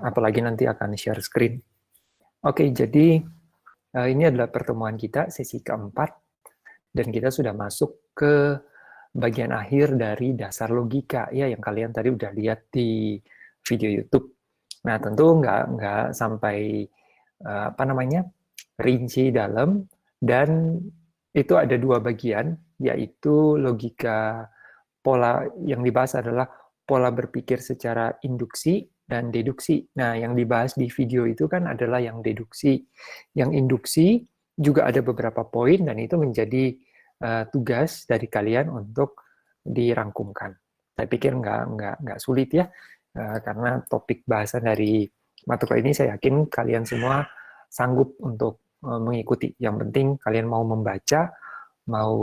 apalagi nanti akan share screen. Oke, jadi ini adalah pertemuan kita, sesi keempat, dan kita sudah masuk ke bagian akhir dari dasar logika, ya, yang kalian tadi udah lihat di video YouTube. Nah, tentu nggak sampai rinci dalam, dan itu ada dua bagian, yaitu logika. Pola yang dibahas adalah pola berpikir secara induksi dan deduksi. Nah, yang dibahas di video itu kan adalah yang deduksi. Yang induksi juga ada beberapa poin, dan itu menjadi tugas dari kalian untuk dirangkumkan. Saya pikir nggak sulit ya, karena topik bahasan dari mata kuliah ini saya yakin kalian semua sanggup untuk mengikuti. Yang penting kalian mau membaca, mau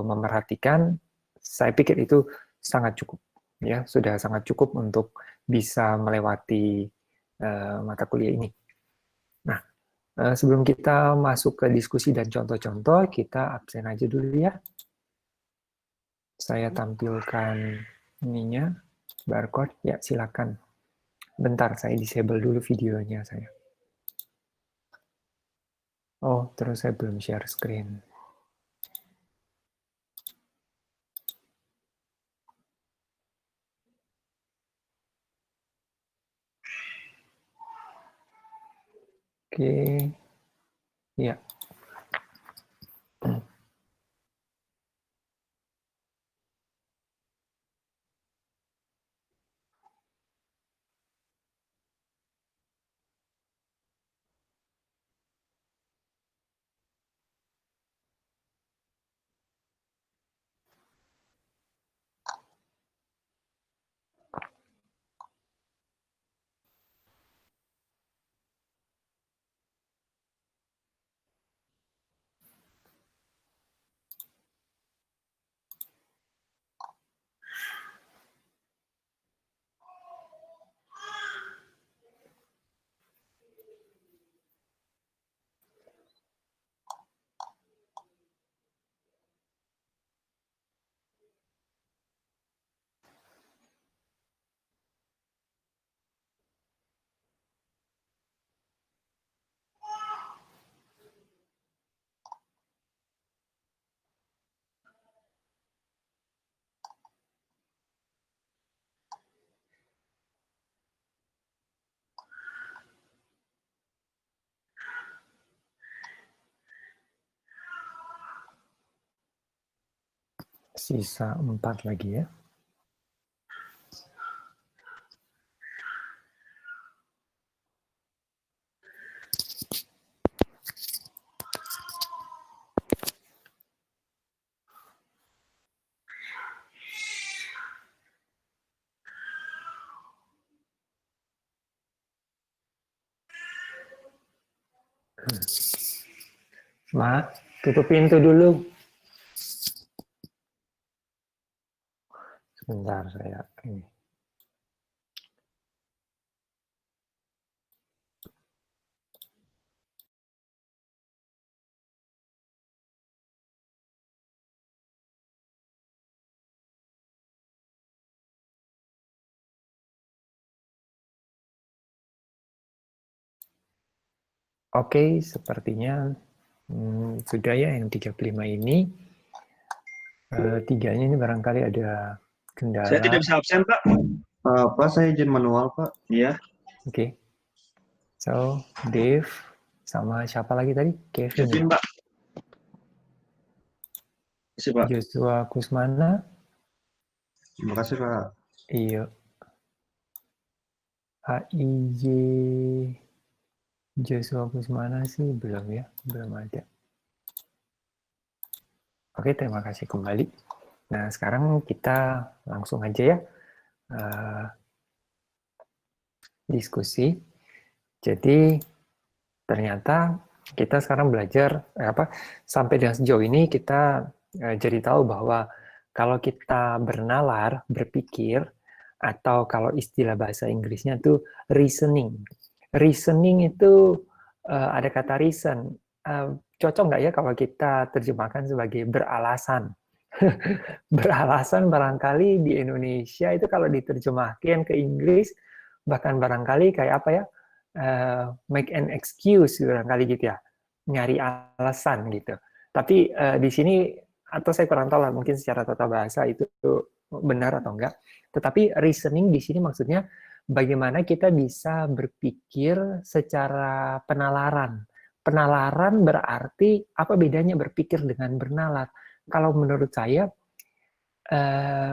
memerhatikan, saya pikir itu sangat cukup, ya, sudah sangat cukup untuk bisa melewati mata kuliah ini. Nah, sebelum kita masuk ke diskusi dan contoh-contoh, kita absen aja dulu ya. Saya tampilkan ininya, barcode, ya silakan. Bentar, saya disable dulu videonya saya. Oh, terus saya belum share screen. Oke, ya. Sisa 4 lagi ya. Ma, tutup pintu dulu. Sebentar saya ini. Oke, sepertinya sudah ya yang 35 ini. Tiganya ini barangkali ada kendala. Saya tidak bisa absen, Pak. Pak, saya izin manual, Pak. Iya. Oke. So, Dave sama siapa lagi tadi? Kevin. Kevin, Pak. Terima kasih, Pak. Joshua Kusmana. Terima kasih, Pak. Iya. HIJ Joshua Kusmana sih belum ya, belum ada. Oke, terima kasih kembali. Nah, sekarang kita langsung aja ya diskusi. Jadi ternyata kita sekarang belajar sampai dengan sejauh ini kita jadi tahu bahwa kalau kita bernalar, berpikir, atau kalau istilah bahasa Inggrisnya itu reasoning. Reasoning itu ada kata reason. Cocok nggak ya kalau kita terjemahkan sebagai beralasan? Beralasan barangkali di Indonesia itu kalau diterjemahkan ke Inggris bahkan barangkali kayak apa ya, make an excuse barangkali gitu ya, nyari alasan gitu. Tapi di sini, atau saya kurang tahu lah, mungkin secara tata bahasa itu benar atau enggak. Tetapi reasoning di sini maksudnya bagaimana kita bisa berpikir secara penalaran. Penalaran berarti apa bedanya berpikir dengan bernalar? Kalau menurut saya,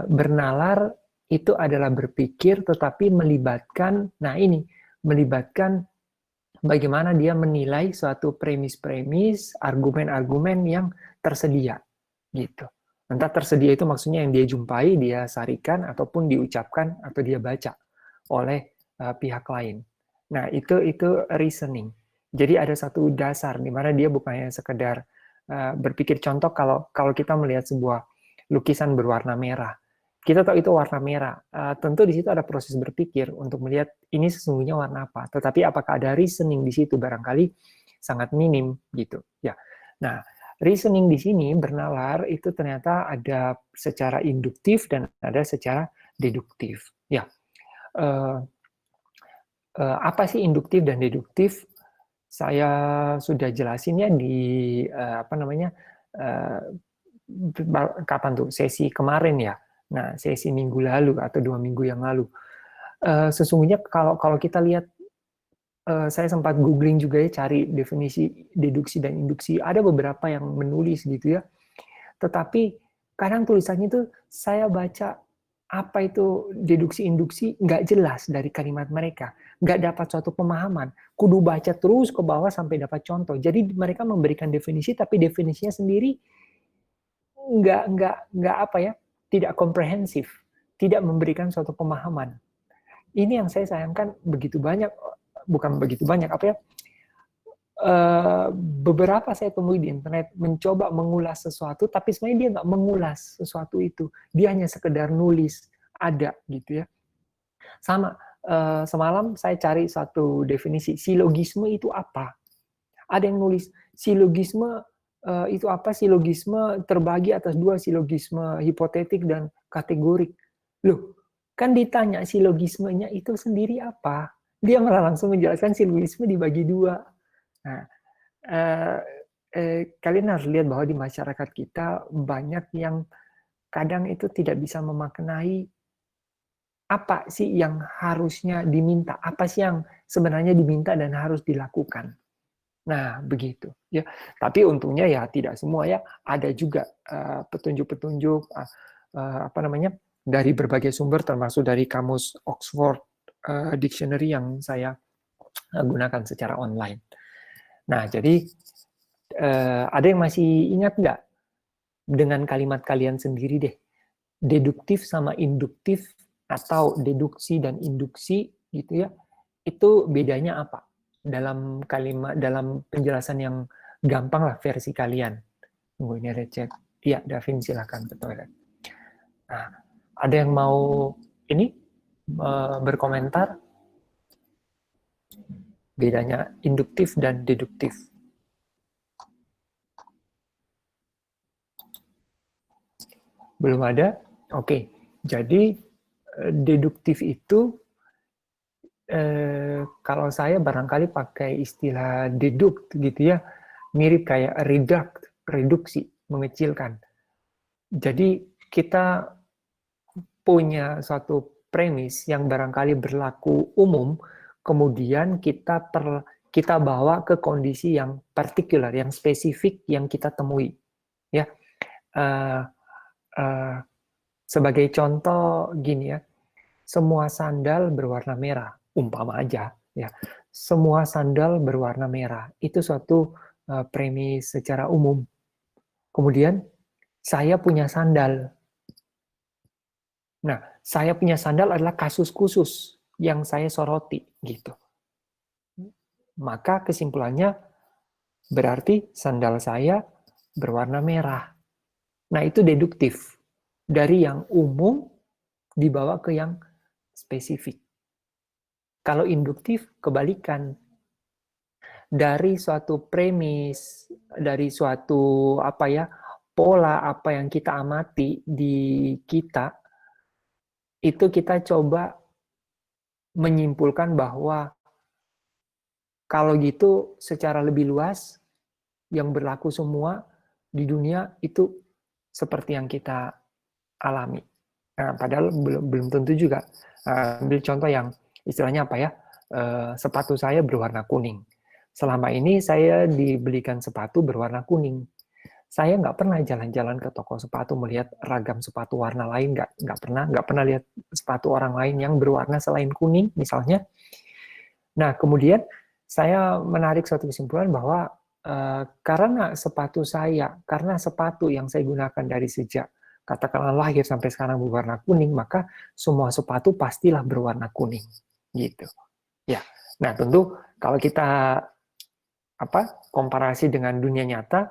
bernalar itu adalah berpikir tetapi melibatkan, nah ini, melibatkan bagaimana dia menilai suatu premis-premis, argumen-argumen yang tersedia, gitu. Entah tersedia itu maksudnya yang dia jumpai, dia sarikan, ataupun diucapkan atau dia baca oleh pihak lain. Nah, itu reasoning. Jadi ada satu dasar di mana dia bukannya sekedar berpikir. Contoh, kalau kita melihat sebuah lukisan berwarna merah, kita tahu itu warna merah. Tentu di situ ada proses berpikir untuk melihat ini sesungguhnya warna apa. Tetapi apakah ada reasoning di situ? Barangkali sangat minim gitu. Ya. Nah, reasoning di sini bernalar itu ternyata ada secara induktif dan ada secara deduktif. Ya. Apa sih induktif dan deduktif? Saya sudah jelasin ya di apa namanya, kapan tuh, sesi kemarin ya. Nah, sesi minggu lalu atau 2 minggu yang lalu. Sesungguhnya kalau kalau kita lihat, saya sempat googling juga ya, cari definisi deduksi dan induksi. Ada beberapa yang menulis gitu ya. Tetapi kadang tulisannya itu saya baca apa itu deduksi induksi nggak jelas dari kalimat mereka, nggak dapat suatu pemahaman. Kudu baca terus ke bawah sampai dapat contoh. Jadi mereka memberikan definisi tapi definisinya sendiri nggak apa ya, tidak komprehensif, tidak memberikan suatu pemahaman. Ini yang saya sayangkan, begitu banyak, bukan begitu banyak apa ya, beberapa saya temui di internet mencoba mengulas sesuatu, tapi sebenarnya dia nggak mengulas sesuatu itu, dia hanya sekedar nulis ada gitu ya. Sama, semalam saya cari satu definisi silogisme itu apa. Ada yang nulis silogisme itu apa? Silogisme terbagi atas 2, silogisme hipotetik dan kategorik. Loh, kan ditanya silogismenya itu sendiri apa? Dia malah langsung menjelaskan silogisme dibagi 2. Nah, kalian harus lihat bahwa di masyarakat kita banyak yang kadang itu tidak bisa memaknai apa sih yang harusnya diminta, apa sih yang sebenarnya diminta dan harus dilakukan. Nah, begitu ya. Tapi untungnya ya tidak semua ya, ada juga petunjuk-petunjuk apa namanya, dari berbagai sumber termasuk dari kamus Oxford Dictionary yang saya gunakan secara online. Nah, jadi ada yang masih ingat nggak dengan kalimat kalian sendiri deh, deduktif sama induktif atau deduksi dan induksi gitu ya, itu bedanya apa? Dalam kalimat, dalam penjelasan yang gampang lah versi kalian. Tunggu, ini ada chat. Iya, Davin silakan ke toilet. Nah, ada yang mau ini berkomentar bedanya induktif dan deduktif? Belum ada? Oke. Jadi deduktif itu kalau saya barangkali pakai istilah deduct gitu ya, mirip kayak reduksi, mengecilkan. Jadi kita punya suatu premis yang barangkali berlaku umum, kemudian kita bawa ke kondisi yang partikular, yang spesifik yang kita temui. Ya, uh, uh, sebagai contoh gini ya, semua sandal berwarna merah, umpama aja ya. Semua sandal berwarna merah itu suatu premis secara umum. Kemudian saya punya sandal. Nah, saya punya sandal adalah kasus khusus yang saya soroti gitu. Maka kesimpulannya berarti sandal saya berwarna merah. Nah, itu deduktif. Dari yang umum dibawa ke yang spesifik. Kalau induktif, kebalikan. Dari suatu premis, dari suatu apa ya, pola apa yang kita amati di kita, itu kita coba menyimpulkan bahwa kalau gitu secara lebih luas yang berlaku semua di dunia itu seperti yang kita alami. Nah, padahal belum tentu juga. Ambil contoh yang istilahnya apa ya? Sepatu saya berwarna kuning. Selama ini saya dibelikan sepatu berwarna kuning. Saya nggak pernah jalan-jalan ke toko sepatu melihat ragam sepatu warna lain, nggak pernah lihat sepatu orang lain yang berwarna selain kuning misalnya. Nah, kemudian saya menarik suatu kesimpulan bahwa karena sepatu yang saya gunakan dari sejak katakanlah lahir sampai sekarang berwarna kuning, maka semua sepatu pastilah berwarna kuning, gitu. Ya, nah tentu kalau kita komparasi dengan dunia nyata,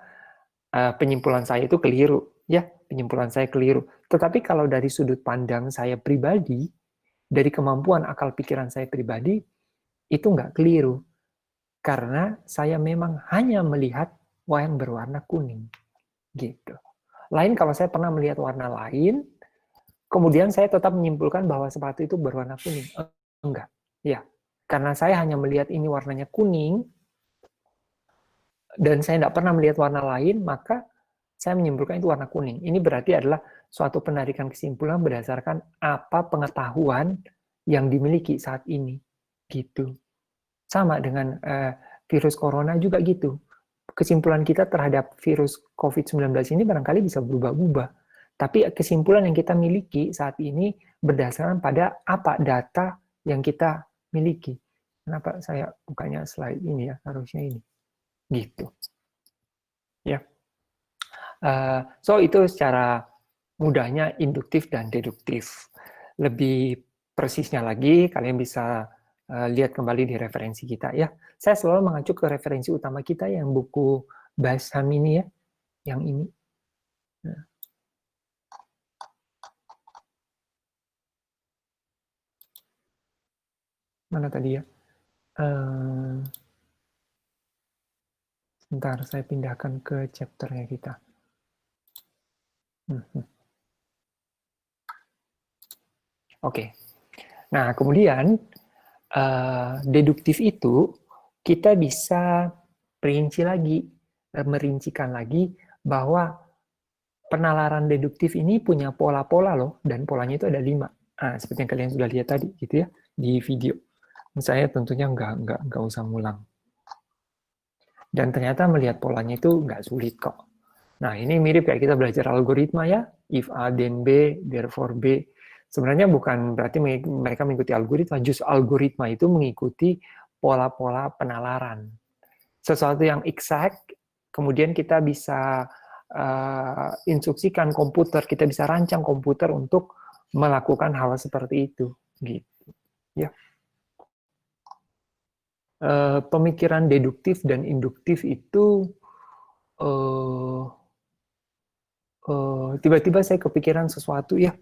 penyimpulan saya itu keliru, ya, penyimpulan saya keliru. Tetapi kalau dari sudut pandang saya pribadi, dari kemampuan akal pikiran saya pribadi, itu nggak keliru. Karena saya memang hanya melihat yang berwarna kuning. Gitu. Lain kalau saya pernah melihat warna lain, kemudian saya tetap menyimpulkan bahwa sepatu itu berwarna kuning. Enggak. Ya. Karena saya hanya melihat ini warnanya kuning, dan saya tidak pernah melihat warna lain, maka saya menyimpulkan itu warna kuning. Ini berarti adalah suatu penarikan kesimpulan berdasarkan apa pengetahuan yang dimiliki saat ini. Gitu. Sama dengan virus corona juga gitu. Kesimpulan kita terhadap virus COVID-19 ini barangkali bisa berubah-ubah. Tapi kesimpulan yang kita miliki saat ini berdasarkan pada apa data yang kita miliki. Kenapa saya bukanya slide ini ya? Harusnya ini. Gitu. Ya. So itu secara mudahnya induktif dan deduktif. Lebih persisnya lagi, kalian bisa lihat kembali di referensi kita ya. Saya selalu mengacu ke referensi utama kita yang buku Basam ini ya, yang ini. Nah. Mana tadi ya? Sebentar, saya pindahkan ke chapternya kita. Oke. Nah, kemudian deduktif itu kita bisa merincikan lagi bahwa penalaran deduktif ini punya pola-pola loh, dan polanya itu ada 5. Nah, seperti yang kalian sudah lihat tadi gitu ya di video. Saya tentunya nggak usah ngulang. Dan ternyata melihat polanya itu nggak sulit kok. Nah, ini mirip kayak kita belajar algoritma ya. If A then B, therefore B. Sebenarnya bukan berarti mereka mengikuti algoritma, justru algoritma itu mengikuti pola-pola penalaran. Sesuatu yang exact, kemudian kita bisa instruksikan komputer, kita bisa rancang komputer untuk melakukan hal seperti itu. Gitu. Ya. Pemikiran deduktif dan induktif itu tiba-tiba saya kepikiran sesuatu ya.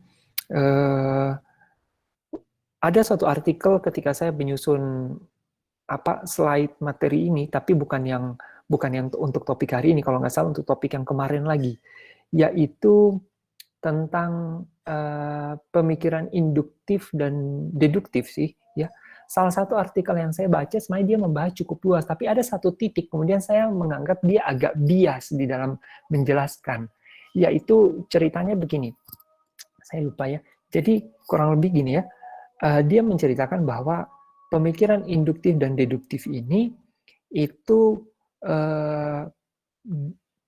Ada suatu artikel ketika saya menyusun slide materi ini, tapi bukan yang untuk topik hari ini, kalau nggak salah untuk topik yang kemarin lagi, yaitu tentang pemikiran induktif dan deduktif sih ya. Salah satu artikel yang saya baca sebenarnya dia membahas cukup luas, tapi ada satu titik kemudian saya menganggap dia agak bias di dalam menjelaskan, yaitu ceritanya begini. Saya lupa ya. Jadi kurang lebih gini ya. Dia menceritakan bahwa pemikiran induktif dan deduktif ini itu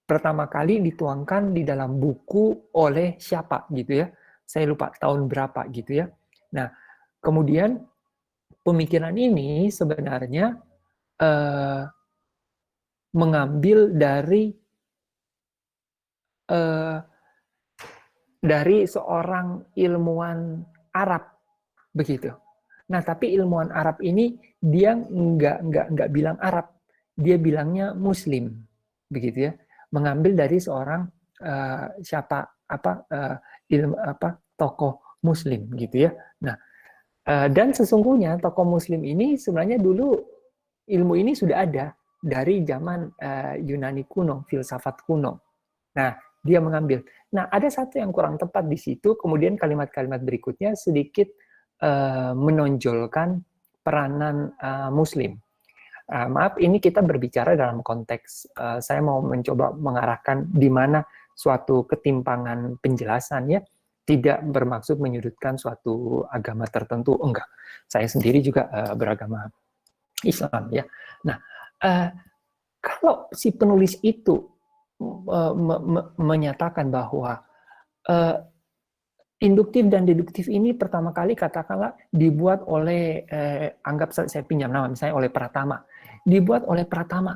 pertama kali dituangkan di dalam buku oleh siapa gitu ya. Saya lupa tahun berapa gitu ya. Nah, kemudian pemikiran ini sebenarnya mengambil dari seorang ilmuwan Arab begitu. Nah, tapi ilmuwan Arab ini dia nggak bilang Arab, dia bilangnya Muslim, begitu ya. Mengambil dari seorang tokoh Muslim, gitu ya. Nah, dan sesungguhnya tokoh Muslim ini sebenarnya dulu ilmu ini sudah ada dari zaman Yunani kuno, filsafat kuno. Nah, dia mengambil. Nah, ada satu yang kurang tepat di situ. Kemudian kalimat-kalimat berikutnya sedikit menonjolkan peranan Muslim. Maaf, ini kita berbicara dalam konteks saya mau mencoba mengarahkan di mana suatu ketimpangan penjelasan ya, tidak bermaksud menyudutkan suatu agama tertentu, enggak. Saya sendiri juga beragama Islam ya. Nah, kalau si penulis itu menyatakan bahwa induktif dan deduktif ini pertama kali katakanlah dibuat oleh anggap saya pinjam nama misalnya oleh Pratama, dibuat oleh Pratama,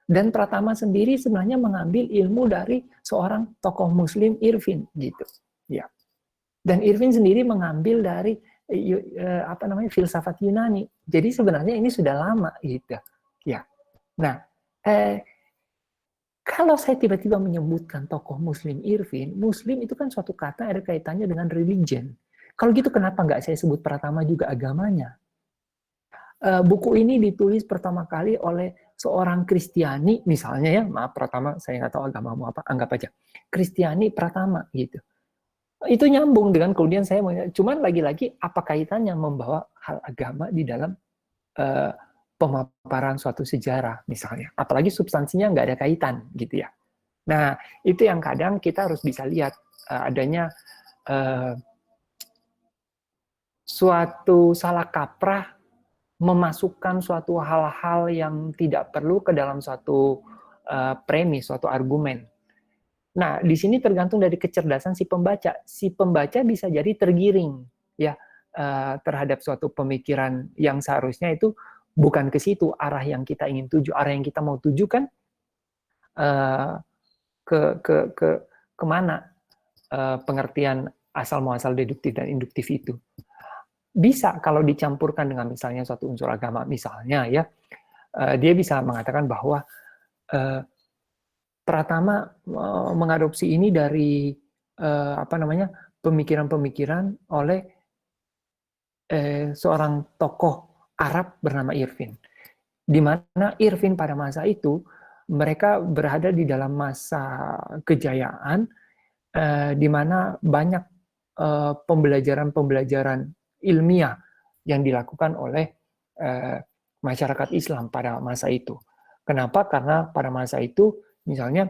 dan Pratama sendiri sebenarnya mengambil ilmu dari seorang tokoh Muslim, Irvin gitu ya, dan Irvin sendiri mengambil dari filsafat Yunani. Jadi sebenarnya ini sudah lama gitu ya. Nah, kalau saya tiba-tiba menyebutkan tokoh Muslim Irvin, Muslim itu kan suatu kata ada kaitannya dengan religion. Kalau gitu kenapa nggak saya sebut Pratama juga agamanya? Buku ini ditulis pertama kali oleh seorang Kristiani, misalnya ya, maaf Pratama, saya nggak tahu agamamu apa, anggap aja. Kristiani Pratama gitu. Itu nyambung dengan kemudian saya, cuman lagi-lagi apa kaitannya membawa hal agama di dalam pemaparan suatu sejarah misalnya, apalagi substansinya nggak ada kaitan gitu ya. Nah itu yang kadang kita harus bisa lihat adanya suatu salah kaprah memasukkan suatu hal-hal yang tidak perlu ke dalam suatu premis, suatu argumen. Nah di sini tergantung dari kecerdasan si pembaca. Si pembaca bisa jadi tergiring ya terhadap suatu pemikiran yang seharusnya itu bukan ke situ arah yang kita ingin tuju. Arah yang kita mau tuju kan ke kemana pengertian asal muasal deduktif dan induktif itu. Bisa kalau dicampurkan dengan misalnya suatu unsur agama, misalnya ya, dia bisa mengatakan bahwa Pratama mengadopsi ini dari pemikiran-pemikiran oleh seorang tokoh Arab bernama Irvin. Di mana Irvin pada masa itu mereka berada di dalam masa kejayaan, di mana banyak pembelajaran-pembelajaran ilmiah yang dilakukan oleh masyarakat Islam pada masa itu. Kenapa? Karena pada masa itu misalnya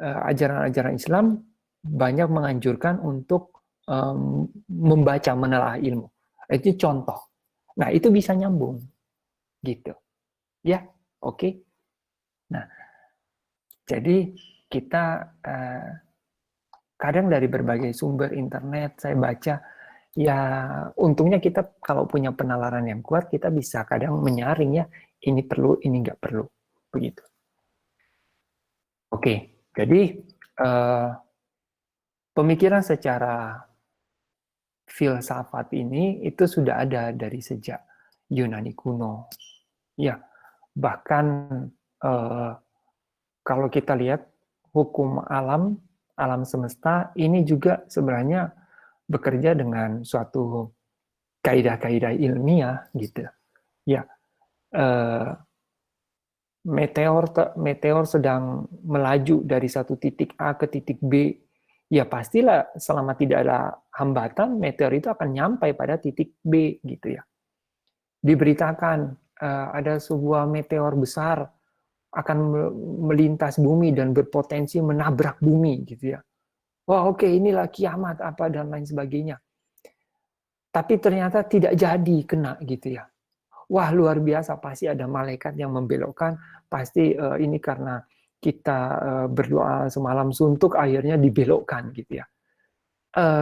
ajaran-ajaran Islam banyak menganjurkan untuk membaca, menelaah ilmu. Itu contoh. Nah, itu bisa nyambung gitu. Ya, oke. Nah, jadi kita kadang dari berbagai sumber internet saya baca, ya untungnya kita kalau punya penalaran yang kuat, kita bisa kadang menyaring ya, ini perlu, ini nggak perlu, begitu. Oke, jadi pemikiran secara filsafat ini itu sudah ada dari sejak Yunani kuno. Ya, bahkan kalau kita lihat hukum alam, alam semesta ini juga sebenarnya bekerja dengan suatu kaidah-kaidah ilmiah gitu. Ya, meteor sedang melaju dari satu titik A ke titik B, ya pastilah selama tidak ada hambatan, meteor itu akan nyampai pada titik B gitu ya. Diberitakan ada sebuah meteor besar akan melintas bumi dan berpotensi menabrak bumi gitu ya. Wah oke, inilah kiamat apa dan lain sebagainya. Tapi ternyata tidak jadi kena gitu ya. Wah luar biasa, pasti ada malaikat yang membelokkan, pasti ini karena kita berdoa semalam suntuk akhirnya dibelokkan gitu ya.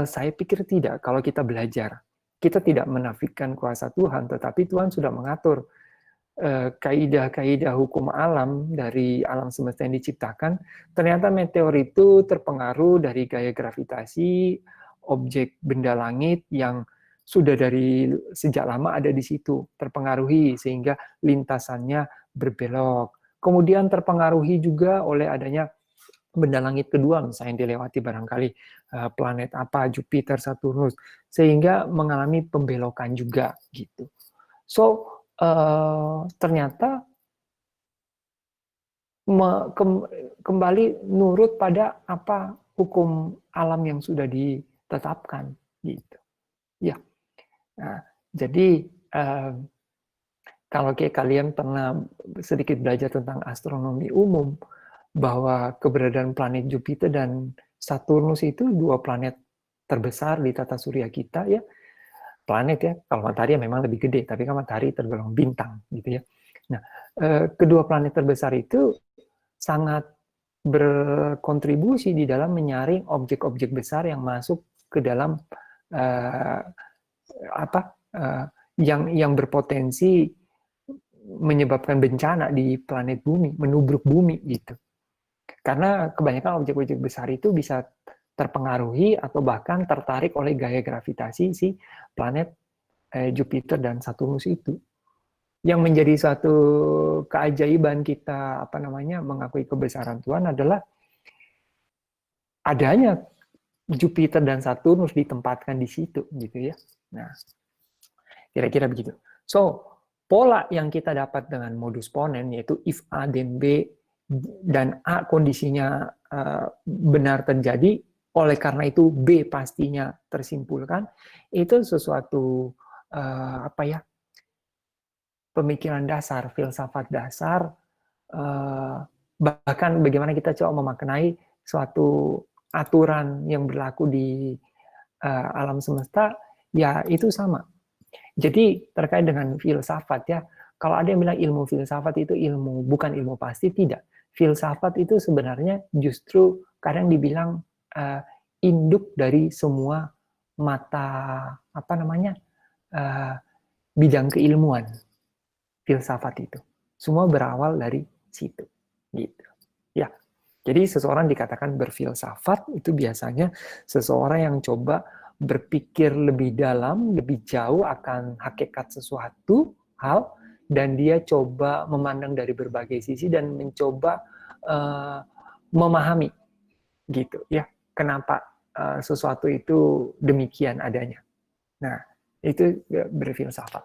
Saya pikir tidak. Kalau kita belajar, kita tidak menafikan kuasa Tuhan, tetapi Tuhan sudah mengatur kaidah-kaidah hukum alam dari alam semesta yang diciptakan. Ternyata meteor itu terpengaruh dari gaya gravitasi objek benda langit yang sudah dari sejak lama ada di situ, terpengaruhi sehingga lintasannya berbelok. Kemudian terpengaruhi juga oleh adanya benda langit kedua, misalnya yang dilewati barangkali planet apa, Jupiter, Saturnus, sehingga mengalami pembelokan juga gitu. So, ternyata kembali nurut pada apa hukum alam yang sudah ditetapkan gitu. Ya. Nah, jadi kalau kalian pernah sedikit belajar tentang astronomi umum, bahwa keberadaan planet Jupiter dan Saturnus itu dua planet terbesar di tata surya kita, ya. Planet, ya, kalau matahari ya memang lebih gede, tapi kan matahari tergolong bintang gitu, ya. Nah, kedua planet terbesar itu sangat berkontribusi di dalam menyaring objek-objek besar yang masuk ke dalam uh, apa yang berpotensi menyebabkan bencana di planet bumi, menubruk bumi gitu. Karena kebanyakan objek-objek besar itu bisa terpengaruhi atau bahkan tertarik oleh gaya gravitasi si planet Jupiter dan Saturnus itu. Yang menjadi satu keajaiban kita mengakui kebesaran Tuhan adalah adanya Jupiter dan Saturnus ditempatkan di situ gitu, ya. Nah, kira-kira begitu. So, pola yang kita dapat dengan modus ponen yaitu if A then B dan A kondisinya benar terjadi, oleh karena itu B pastinya tersimpulkan, itu sesuatu pemikiran dasar, filsafat dasar, bahkan bagaimana kita coba memaknai suatu aturan yang berlaku di alam semesta, ya itu sama. Jadi terkait dengan filsafat, ya, kalau ada yang bilang ilmu filsafat itu ilmu bukan ilmu pasti, tidak. Filsafat itu sebenarnya justru kadang dibilang induk dari semua mata bidang keilmuan. Filsafat itu semua berawal dari situ, gitu, ya. Jadi seseorang dikatakan berfilsafat itu biasanya seseorang yang coba berpikir lebih dalam, lebih jauh akan hakikat sesuatu hal, dan dia coba memandang dari berbagai sisi dan mencoba memahami, gitu, ya, kenapa sesuatu itu demikian adanya. Nah, itu berfilsafat.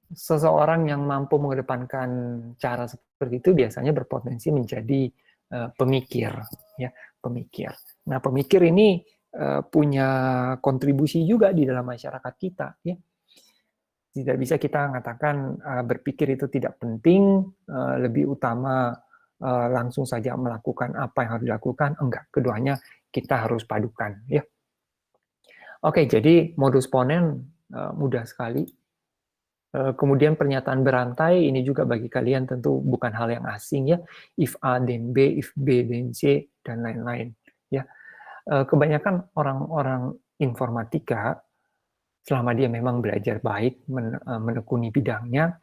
Seseorang yang mampu mengedepankan cara seperti itu biasanya berpotensi menjadi pemikir, ya, pemikir. Nah, pemikir ini punya kontribusi juga di dalam masyarakat kita, ya. Tidak bisa kita mengatakan berpikir itu tidak penting, lebih utama langsung saja melakukan apa yang harus dilakukan. Enggak, keduanya kita harus padukan, ya. Oke, jadi modus ponen mudah sekali. Kemudian pernyataan berantai ini juga bagi kalian tentu bukan hal yang asing, ya. If A then B, if B then C, dan lain-lain, ya. Kebanyakan orang-orang informatika selama dia memang belajar baik, menekuni bidangnya,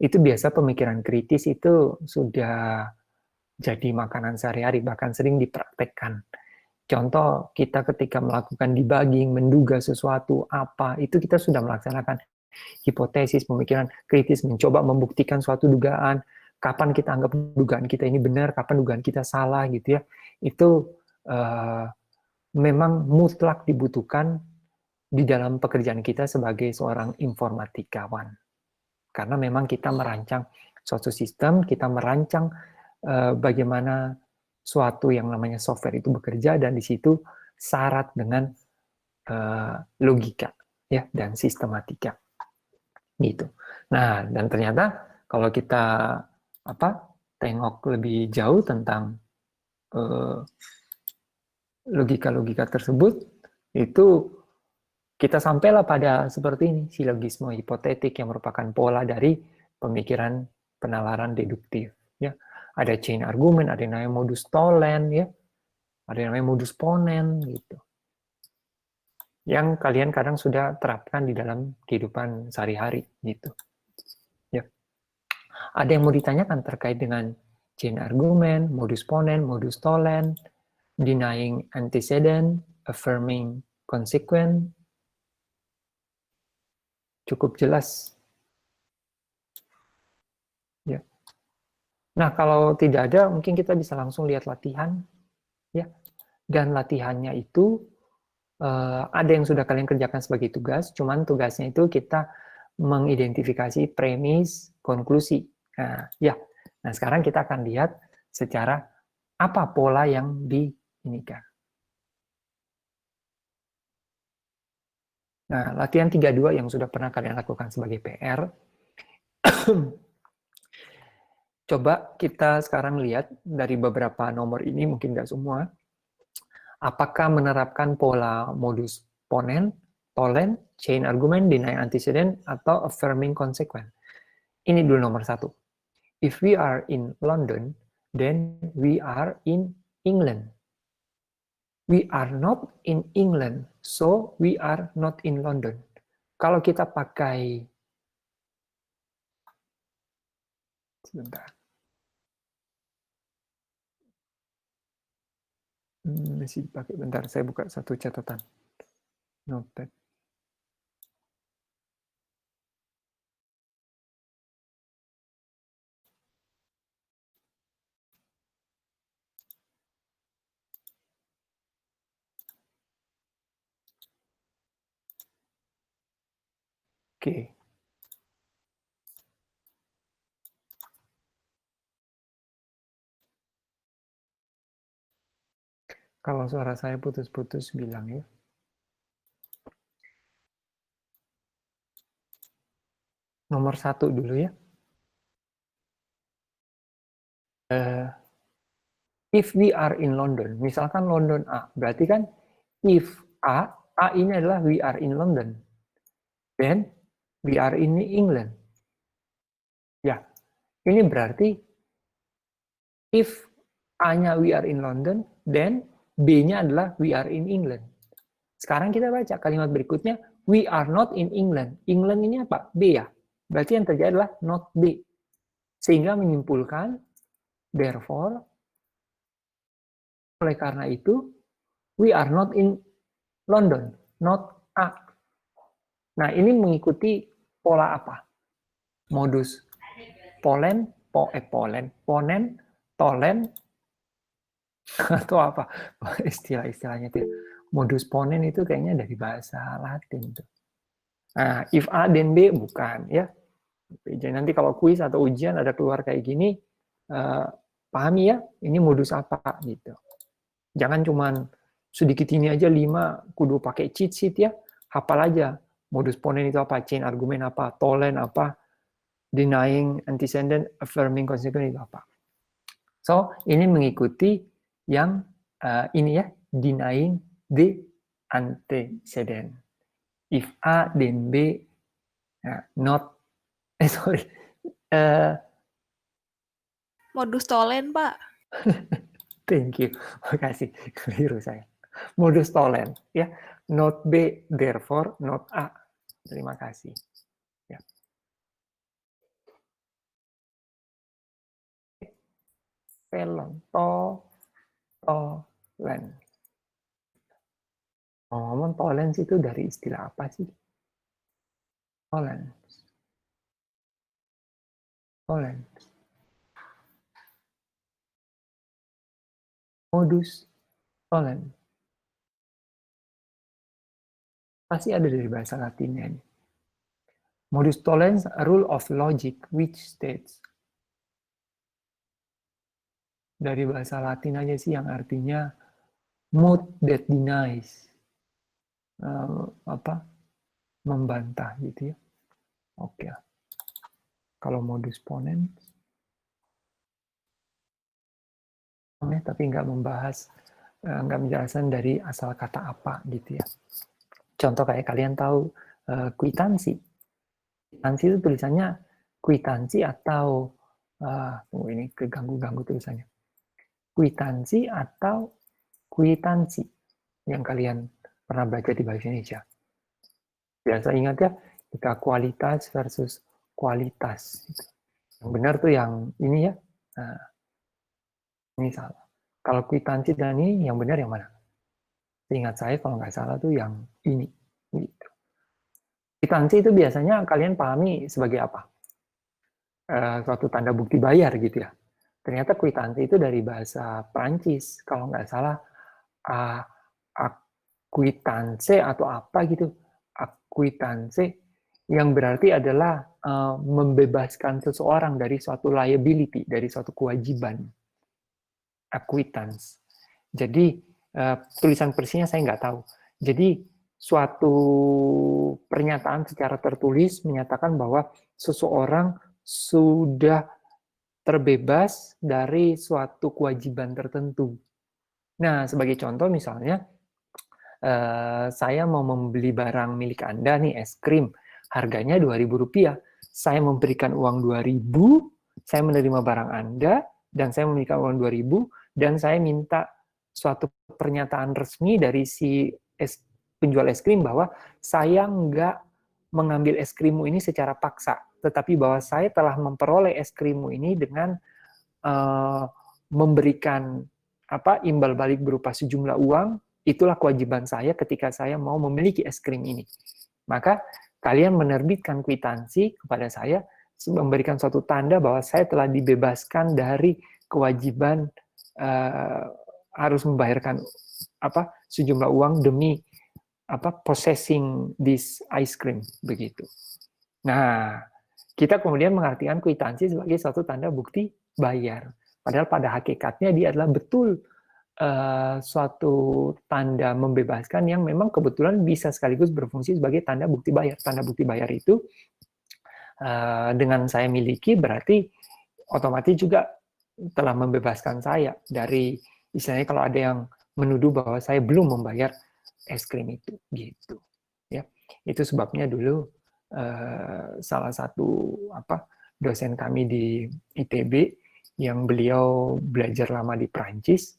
itu biasa pemikiran kritis itu sudah jadi makanan sehari-hari, bahkan sering dipraktekkan. Contoh, kita ketika melakukan debugging, menduga sesuatu apa, itu kita sudah melaksanakan hipotesis, pemikiran kritis, mencoba membuktikan suatu dugaan, kapan kita anggap dugaan kita ini benar, kapan dugaan kita salah, gitu, ya. Itu memang mutlak dibutuhkan di dalam pekerjaan kita sebagai seorang informatikawan. Karena memang kita merancang suatu sistem, kita merancang bagaimana suatu yang namanya software itu bekerja, dan di situ syarat dengan logika, ya, dan sistematika. Gitu. Nah, dan ternyata kalau kita tengok lebih jauh tentang logika-logika tersebut, itu kita sampailah pada seperti ini, silogisme hipotetik yang merupakan pola dari pemikiran penalaran deduktif, ya. Ada chain argument, ada yang namanya modus tollens, ya. Ada yang namanya modus ponen, gitu. Yang kalian kadang sudah terapkan di dalam kehidupan sehari-hari, gitu. Ya. Ada yang mau ditanyakan terkait dengan chain argument, modus ponen, modus tollens, denying antecedent, affirming consequent? Cukup jelas. Ya. Nah, kalau tidak ada, mungkin kita bisa langsung lihat latihan, ya. Dan latihannya itu ada yang sudah kalian kerjakan sebagai tugas, cuman tugasnya itu kita mengidentifikasi premis, konklusi. Nah, ya. Nah, sekarang kita akan lihat secara apa pola yang diinikan. Nah, latihan 32 yang sudah pernah kalian lakukan sebagai PR, coba kita sekarang lihat dari beberapa nomor ini, mungkin nggak semua, apakah menerapkan pola modus ponens, tolen, chain argument, deny antecedent, atau affirming consequence. Ini dulu nomor 1. If we are in London, then we are in England. We are not in England, so we are not in London. Kalau kita pakai, sebentar, masih dipakai, bentar, saya buka satu catatan. Notepad. Oke. Kalau suara saya putus-putus, bilang ya. Nomor 1 dulu ya. If we are in London, misalkan London A, berarti kan if A ini adalah we are in London. Then we are in England. Ya, ini berarti if A-nya we are in London, then B-nya adalah we are in England. Sekarang kita baca kalimat berikutnya, we are not in England. England ini apa? B ya. Berarti yang terjadi adalah not B. Sehingga menyimpulkan, therefore, oleh karena itu, we are not in London, not A. Nah, ini mengikuti pola apa? Modus ponen, tolen, atau apa? Istilah-istilahnya itu. Modus ponen itu kayaknya dari bahasa Latin. Nah, if A dan B bukan, ya. Jadi nanti kalau kuis atau ujian ada keluar kayak gini, pahami ya, ini modus apa gitu. Jangan cuman sedikit ini aja 5, kudu pakai cheat sheet ya, hafal aja. Modus ponen itu apa, chain argument apa, tolen apa, denying antecedent, affirming consequence itu apa. So, ini mengikuti yang ini ya, denying the antecedent. If A dan B not, sorry, modus tolen, Pak. thank you, makasih, keliru saya. Modus tolen, ya, not B, therefore not A. Terima kasih. Ya. Pelon, tolen. Ngomong tolen itu dari istilah apa sih? Tolen. Modus tolen. Pasti ada dari bahasa Latinnya ini. Modus tollens, a rule of logic which states. Dari bahasa Latin aja sih yang artinya mood that denies. Membantah gitu ya. Oke. Kalau modus ponens, tapi nggak membahas, nggak menjelaskan dari asal kata apa gitu ya. Contoh kayak kalian tahu kwitansi. Kwitansi itu tulisannya kwitansi atau ini keganggu-ganggu tulisannya. Kwitansi atau kwitansi yang kalian pernah baca di bahasa Indonesia. Biasa ingat ya, jika kualitas versus kualitas. Yang benar tuh yang ini ya. Nah, ini salah. Kalau kwitansi dan ini yang benar yang mana? Ingat saya kalau nggak salah tuh yang ini. Gitu. Kwitansi itu biasanya kalian pahami sebagai apa? Suatu tanda bukti bayar gitu ya. Ternyata kwitansi itu dari bahasa Prancis. Kalau nggak salah, acquittance atau apa gitu. Acquittance yang berarti adalah membebaskan seseorang dari suatu liability, dari suatu kewajiban. Acquittance. Jadi, tulisan persisnya saya nggak tahu. Jadi, suatu pernyataan secara tertulis menyatakan bahwa seseorang sudah terbebas dari suatu kewajiban tertentu. Nah, sebagai contoh misalnya, saya mau membeli barang milik Anda nih, es krim, harganya Rp2.000. Saya memberikan uang 2.000, saya menerima barang Anda, dan saya memberikan uang 2.000, dan saya minta suatu pernyataan resmi dari si penjual es krim bahwa saya nggak mengambil es krimmu ini secara paksa, tetapi bahwa saya telah memperoleh es krimmu ini dengan memberikan imbal balik berupa sejumlah uang. Itulah kewajiban saya ketika saya mau memiliki es krim ini. Maka kalian menerbitkan kwitansi kepada saya, memberikan suatu tanda bahwa saya telah dibebaskan dari kewajiban harus membayarkan sejumlah uang demi possessing this ice cream, begitu. Nah, kita kemudian mengartikan kwitansi sebagai suatu tanda bukti bayar. Padahal pada hakikatnya dia adalah betul suatu tanda membebaskan yang memang kebetulan bisa sekaligus berfungsi sebagai tanda bukti bayar. Tanda bukti bayar itu dengan saya miliki berarti otomatis juga telah membebaskan saya dari, istilahnya kalau ada yang menuduh bahwa saya belum membayar es krim itu, gitu. Ya, itu sebabnya dulu salah satu dosen kami di ITB yang beliau belajar lama di Prancis,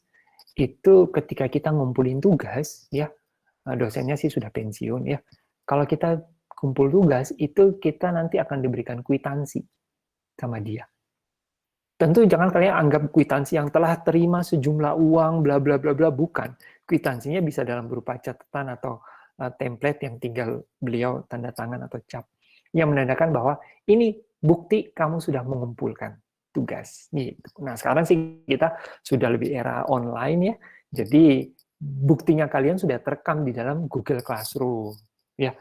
itu ketika kita ngumpulin tugas, ya dosennya sih sudah pensiun ya. Kalau kita kumpul tugas itu kita nanti akan diberikan kwitansi sama dia. Tentu jangan kalian anggap kwitansi yang telah terima sejumlah uang bla bla bla bla, bukan. Kwitansinya bisa dalam berupa catatan atau template yang tinggal beliau tanda tangan atau cap yang menandakan bahwa ini bukti kamu sudah mengumpulkan tugas gitu. Nah, sekarang sih kita sudah lebih era online ya. Jadi buktinya kalian sudah terekam di dalam Google Classroom ya.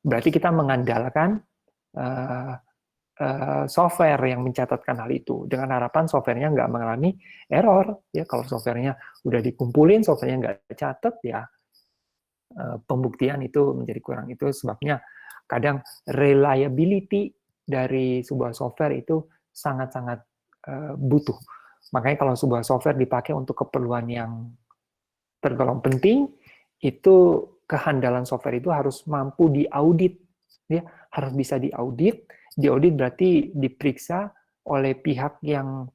Berarti kita mengandalkan software yang mencatatkan hal itu dengan harapan softwarenya nggak mengalami error ya. Kalau softwarenya udah dikumpulin, softwarenya nggak catat ya, pembuktian itu menjadi kurang. Itu sebabnya kadang reliability dari sebuah software itu sangat-sangat butuh. Makanya kalau sebuah software dipakai untuk keperluan yang tergolong penting, itu kehandalan software itu harus mampu diaudit, ya, harus bisa diaudit. Diaudit berarti diperiksa oleh pihak yang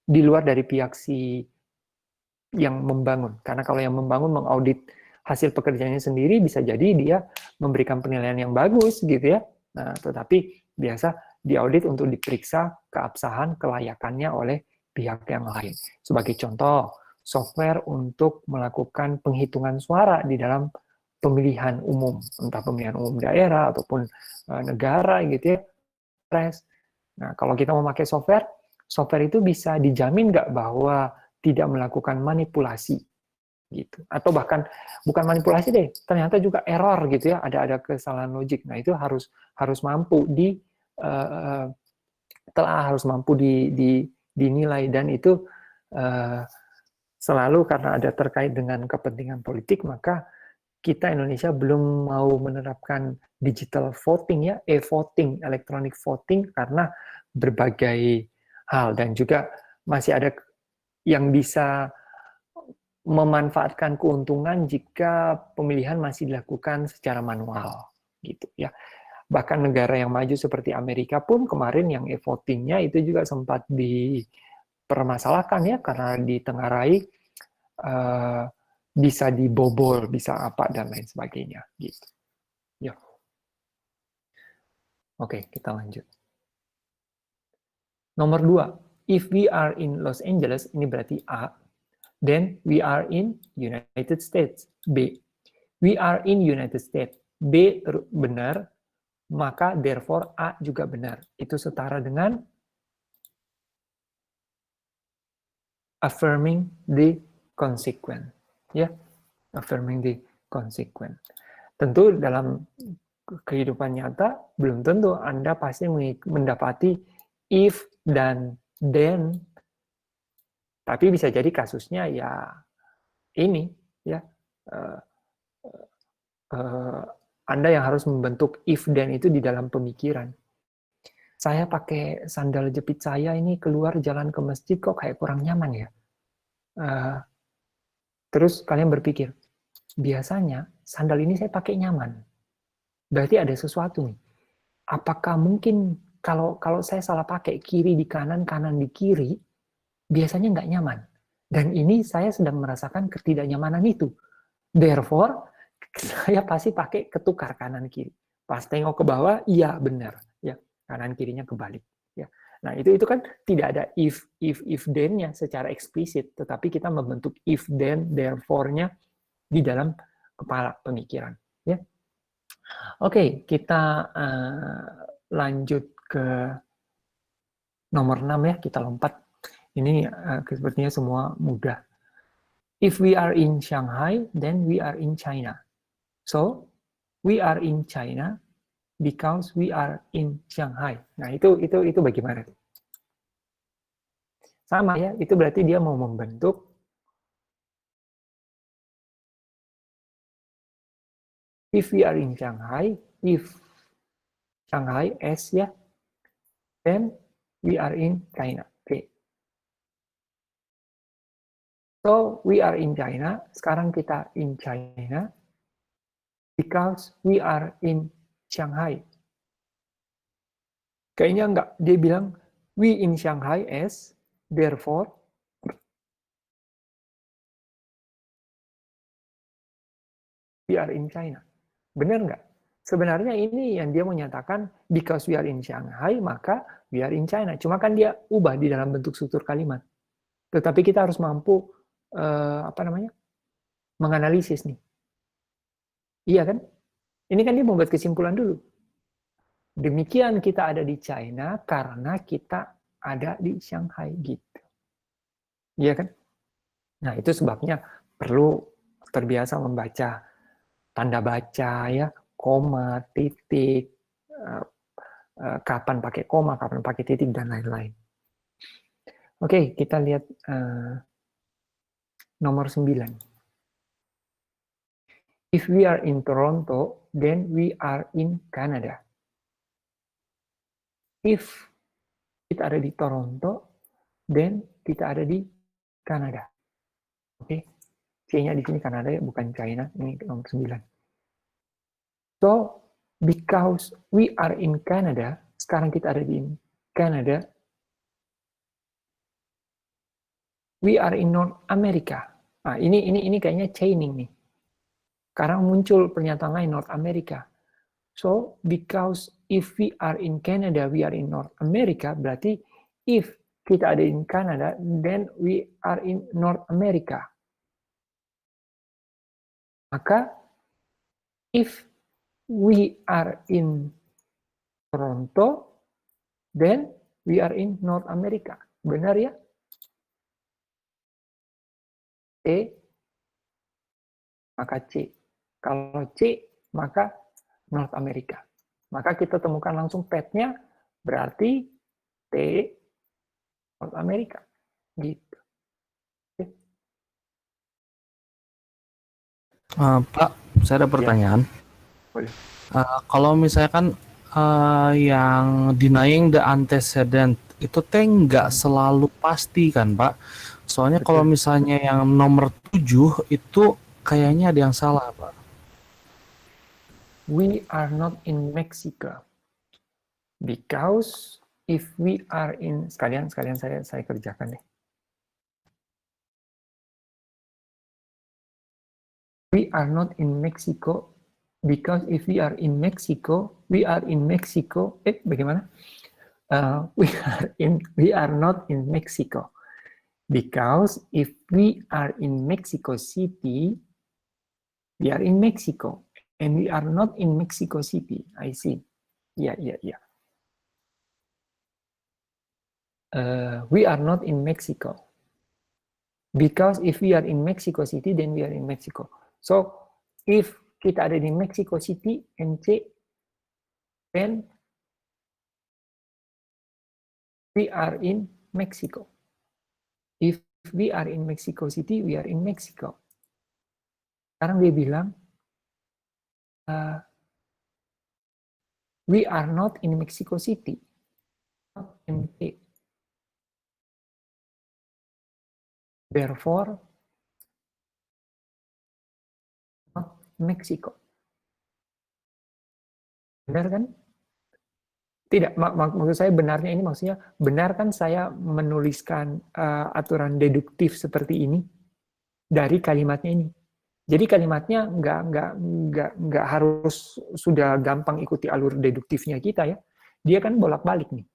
di luar dari pihak si yang membangun. Karena kalau yang membangun mengaudit hasil pekerjaannya sendiri, bisa jadi dia memberikan penilaian yang bagus gitu ya. Nah, tetapi biasa diaudit untuk diperiksa keabsahan, kelayakannya oleh pihak yang lain. Sebagai contoh, software untuk melakukan penghitungan suara di dalam pemilihan umum, entah pemilihan umum daerah ataupun negara gitu ya. Nah, kalau kita memakai software itu bisa dijamin nggak bahwa tidak melakukan manipulasi gitu, atau bahkan bukan manipulasi deh, ternyata juga error gitu ya, ada kesalahan logik. Nah, itu harus mampu dinilai, dan itu selalu karena ada terkait dengan kepentingan politik, maka kita Indonesia belum mau menerapkan digital voting ya, e-voting, electronic voting, karena berbagai hal, dan juga masih ada yang bisa memanfaatkan keuntungan jika pemilihan masih dilakukan secara manual gitu ya. Bahkan negara yang maju seperti Amerika pun kemarin yang e-votingnya itu juga sempat dipermasalahkan ya, karena ditengarai bisa dibobol, bisa apa dan lain sebagainya gitu. Ya. Oke, kita lanjut. Nomor 2, if we are in Los Angeles, ini berarti A, then we are in United States. B. We are in United States. B benar, maka therefore A juga benar. Itu setara dengan affirming the consequent. Ya, affirming the consequent. Tentu dalam kehidupan nyata belum tentu Anda pasti mendapati if dan then. Tapi bisa jadi kasusnya ya ini ya, uh, Anda yang harus membentuk if then itu di dalam pemikiran. Saya pakai sandal jepit saya ini keluar jalan ke masjid kok kayak kurang nyaman ya. Terus kalian berpikir, biasanya sandal ini saya pakai nyaman. Berarti ada sesuatu nih. Apakah mungkin kalau saya salah pakai kiri di kanan, kanan di kiri, biasanya nggak nyaman. Dan ini saya sedang merasakan ketidaknyamanan itu. Therefore, saya pasti pakai ketukar kanan kiri. Pas tengok ke bawah, iya benar, ya kanan kirinya kebalik. Ya, nah itu kan tidak ada if then-nya secara eksplisit, tetapi kita membentuk if then therefore-nya di dalam kepala pemikiran. Ya, oke, kita lanjut ke nomor 6 ya, kita lompat. Ini sepertinya semua mudah. If we are in Shanghai, then we are in China. So, we are in China because we are in Shanghai. Nah, itu bagaimana? Sama ya, itu berarti dia mau membentuk if we are in Shanghai, if Shanghai S ya, then we are in China. Oke. So, we are in China. Sekarang kita in China because we are in Shanghai. Kayaknya enggak. Dia bilang, we in Shanghai as, therefore, we are in China. Benar nggak? Sebenarnya ini yang dia menyatakan, because we are in Shanghai, maka we are in China. Cuma kan dia ubah di dalam bentuk struktur kalimat. Tetapi kita harus mampu menganalisis nih. Iya kan? Ini kan dia membuat kesimpulan dulu. Demikian kita ada di China karena kita ada di Shanghai gitu. Iya kan? Nah, itu sebabnya perlu terbiasa membaca tanda baca ya, koma, titik, kapan pakai koma, kapan pakai titik dan lain-lain. Oke, kita lihat nomor 9. If we are in Toronto, then we are in Canada. If kita ada di Toronto, then kita ada di Kanada. Oke, C-nya di sini Kanada ya, bukan China. Ini nomor 9. So, because we are in Canada, sekarang kita ada di Canada, we are in North America. Nah, ini kayaknya chaining nih. Karena muncul pernyataan lain North America. So, because if we are in Canada, we are in North America, berarti if kita ada in Canada, then we are in North America. Maka, if we are in Toronto, then we are in North America. Benar ya? C, maka C. Kalau C, maka North America. Maka kita temukan langsung pet-nya, berarti T, North America. Gitu. Pak, saya ada pertanyaan. Boleh. Kalau misalkan yang denying the antecedent itu nggak selalu pasti kan, Pak? Soalnya Betul. kalau misalnya yang nomor 7 itu kayaknya ada yang salah, Pak. We are not in Mexico. Because if we are in, sekalian saya kerjakan deh. We are not in Mexico because if we are in Mexico, bagaimana? We are not in Mexico because if we are in Mexico City, we are in Mexico and we are not in Mexico City. I see. Yeah. We are not in Mexico because if we are in Mexico City, then we are in Mexico. So, if kita ada di Mexico City, NC, then we are in Mexico. If we are in Mexico City, we are in Mexico. Sekarang dia bilang, we are not in Mexico City, not in the- therefore not Mexico. Benar kan? Tidak, maksud saya benarnya ini maksudnya benar kan saya menuliskan aturan deduktif seperti ini dari kalimatnya ini. Jadi kalimatnya nggak harus sudah gampang ikuti alur deduktifnya kita ya. Dia kan bolak-balik nih.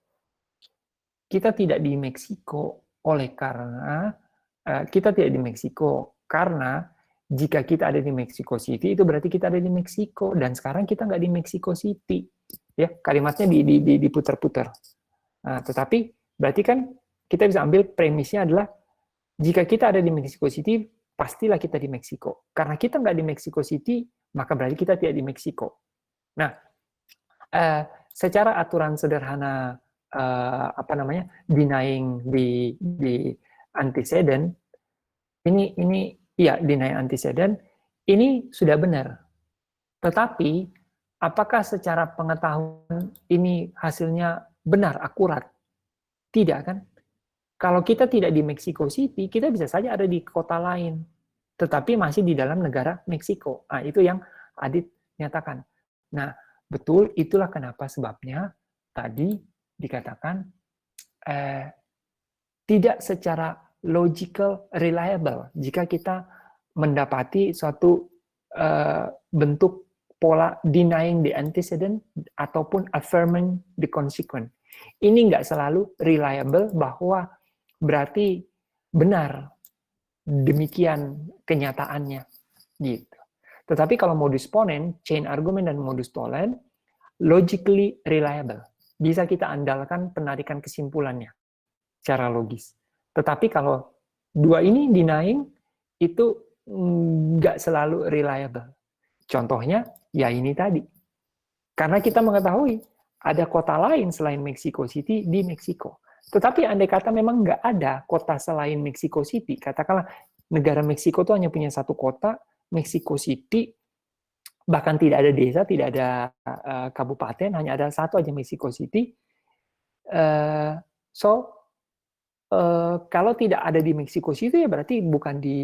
Kita tidak di Meksiko oleh karena kita tidak di Meksiko karena jika kita ada di Mexico City itu berarti kita ada di Meksiko dan sekarang kita nggak di Mexico City ya kalimatnya diputar-putar. Nah, tetapi berarti kan kita bisa ambil premisnya adalah jika kita ada di Mexico City pastilah kita di Meksiko karena kita nggak di Mexico City maka berarti kita tidak di Meksiko. Nah, secara aturan sederhana apa namanya denying di antecedent ini ya denying antecedent ini sudah benar. Tetapi apakah secara pengetahuan ini hasilnya benar akurat? Tidak kan? Kalau kita tidak di Mexico City, kita bisa saja ada di kota lain, tetapi masih di dalam negara Meksiko. Nah, itu yang Adit nyatakan. Nah, betul itulah kenapa sebabnya tadi dikatakan tidak secara logical reliable jika kita mendapati suatu bentuk pola denying the antecedent ataupun affirming the consequent. Ini nggak selalu reliable bahwa berarti benar demikian kenyataannya gitu. Tetapi kalau modus ponens, chain argument dan modus tollens logically reliable. Bisa kita andalkan penarikan kesimpulannya secara logis. Tetapi kalau dua ini denying itu nggak selalu reliable. Contohnya ya ini tadi. Karena kita mengetahui ada kota lain selain Mexico City di Meksiko. Tetapi andai kata memang nggak ada kota selain Mexico City, katakanlah negara Meksiko itu hanya punya satu kota, Mexico City, bahkan tidak ada desa, tidak ada kabupaten, hanya ada satu aja Mexico City. Kalau tidak ada di Mexico City ya berarti bukan di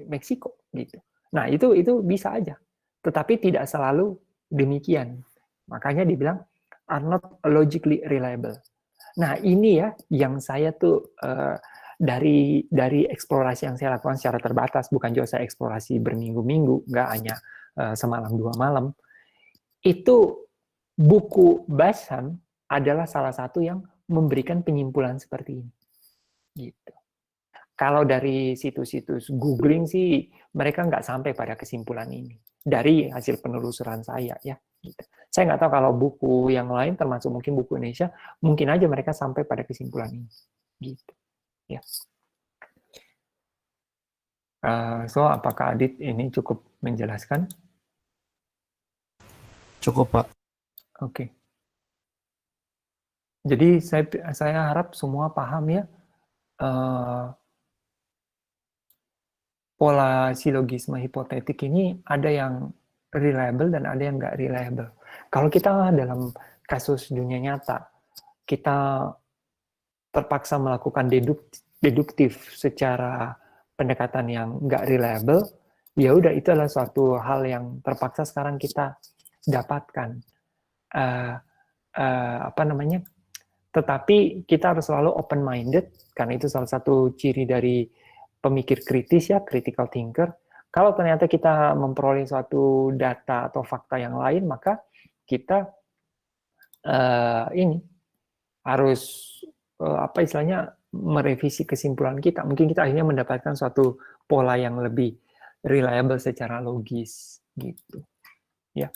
Meksiko gitu. Nah itu bisa aja, tetapi tidak selalu demikian. Makanya dibilang are not logically reliable. Nah ini ya yang saya tuh dari eksplorasi yang saya lakukan secara terbatas, bukan juga saya eksplorasi berminggu-minggu, nggak hanya semalam 2 malam. Itu buku Basham adalah salah satu yang memberikan penyimpulan seperti ini. Gitu. Kalau dari situs-situs googling sih mereka nggak sampai pada kesimpulan ini dari hasil penelusuran saya ya. Gitu. Saya nggak tahu kalau buku yang lain termasuk mungkin buku Indonesia mungkin aja mereka sampai pada kesimpulan ini. Gitu. Ya. So apakah Adit ini cukup menjelaskan? Cukup, Pak. Oke. Jadi saya harap semua paham ya. Pola silogisme hipotetik ini ada yang reliable dan ada yang nggak reliable. Kalau kita dalam kasus dunia nyata, kita terpaksa melakukan deduktif secara pendekatan yang nggak reliable, ya udah itu adalah suatu hal yang terpaksa sekarang kita dapatkan. Apa namanya? Tetapi kita harus selalu open minded karena itu salah satu ciri dari pemikir kritis ya, critical thinker. Kalau ternyata kita memperoleh suatu data atau fakta yang lain, maka kita ini harus apa istilahnya merevisi kesimpulan kita. Mungkin kita akhirnya mendapatkan suatu pola yang lebih reliable secara logis gitu. Ya.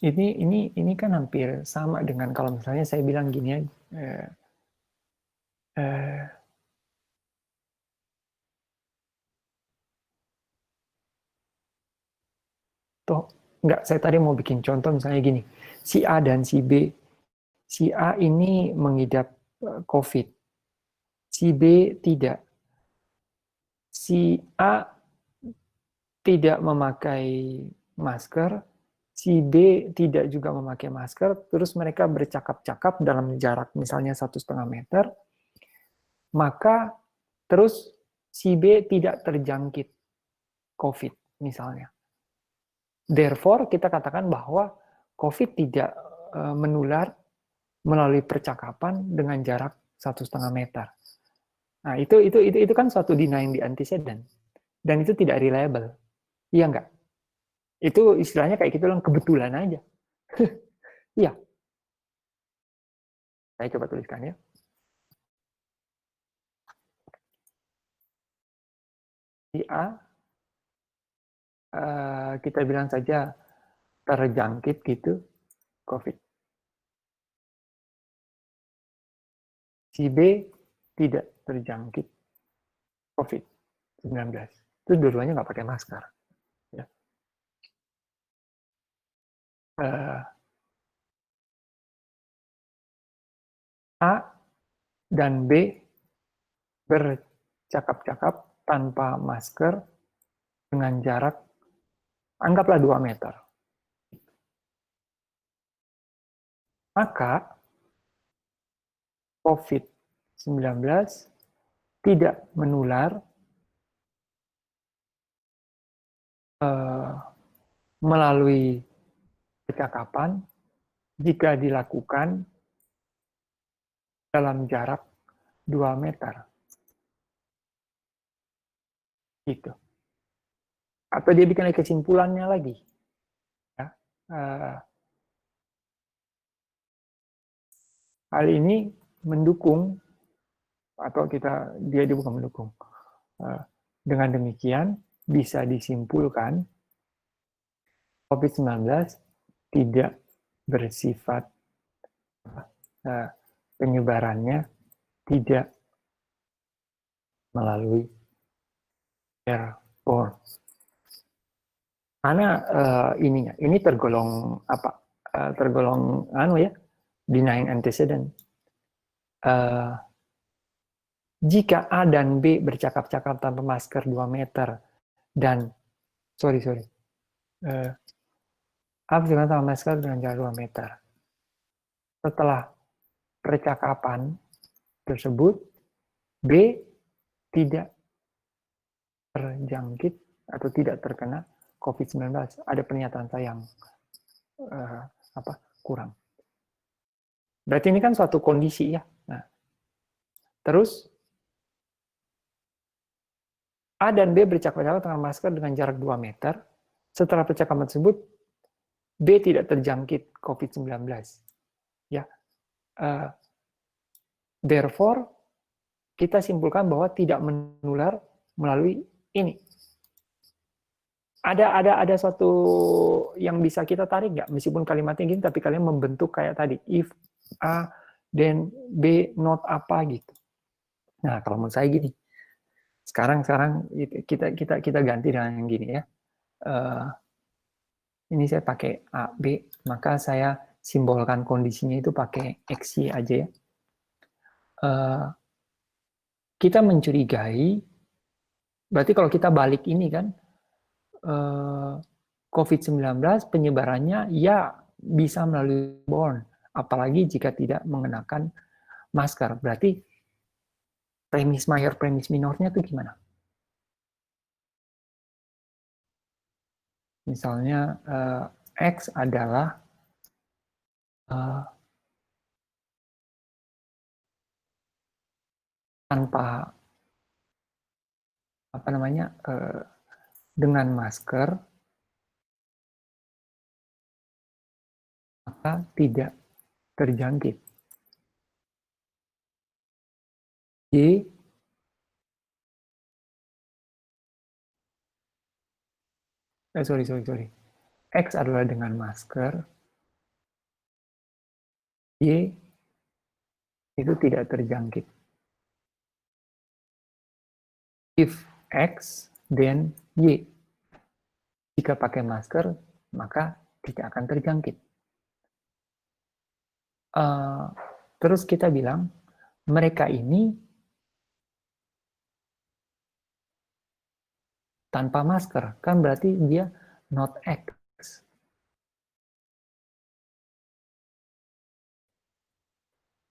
Ini kan hampir sama dengan kalau misalnya saya bilang gini ya, toh enggak, saya tadi mau bikin contoh misalnya gini, si A dan si B si A ini mengidap COVID, si B tidak. Si A tidak memakai masker, si B tidak juga memakai masker, terus mereka bercakap-cakap dalam jarak misalnya 1,5 meter, maka terus si B tidak terjangkit COVID misalnya. Therefore, kita katakan bahwa COVID tidak menular melalui percakapan dengan jarak 1,5 meter. Nah, itu kan suatu denying the antecedent. Dan itu tidak reliable. Iya nggak? Itu istilahnya kayak gitu, kebetulan aja. Iya. Saya coba tuliskan ya. Si A, kita bilang saja terjangkit gitu, COVID. Si B tidak terjangkit COVID-19. Itu dua-duanya nggak pakai masker. Ya. A dan B bercakap-cakap tanpa masker dengan jarak anggaplah 2 meter. Maka COVID-19 tidak menular melalui percakapan jika dilakukan dalam jarak 2 meter. Gitu. Atau dia bikin kesimpulannya lagi. Ya. Hal ini mendukung, atau dia bukan mendukung. Dengan demikian, bisa disimpulkan COVID-19 tidak bersifat penyebarannya tidak melalui airborne. Karena ini tergolong apa? Tergolong denying antecedent. Jika A dan B bercakap-cakap tanpa masker 2 meter dan A bercakap tanpa masker dengan jarak 2 meter. Setelah percakapan tersebut, B tidak terjangkit atau tidak terkena COVID-19. Ada pernyataan saya yang kurang. Berarti ini kan suatu kondisi ya. Nah, terus A dan B bercakap-cakap dengan masker dengan jarak 2 meter. Setelah percakapan tersebut, B tidak terjangkit COVID-19. Ya. Therefore, kita simpulkan bahwa tidak menular melalui ini. Ada suatu yang bisa kita tarik nggak? Meskipun kalimatnya gini, tapi kalian membentuk kayak tadi, if A, then B, not apa gitu. Nah, kalau menurut saya gini, sekarang kita ganti dengan yang gini ya. Ini saya pakai A, B, maka saya simbolkan kondisinya itu pakai XY aja ya. Kita mencurigai, berarti kalau kita balik ini kan, COVID-19 penyebarannya ya bisa melalui airborne, apalagi jika tidak mengenakan masker. Berarti premis mayor, premis minornya itu gimana? Misalnya X adalah tanpa dengan masker, maka tidak terjangkit. Y X adalah dengan masker, Y itu tidak terjangkit. If X, then Y. Jika pakai masker, maka tidak akan terjangkit. terus kita bilang mereka ini tanpa masker, kan berarti dia not X.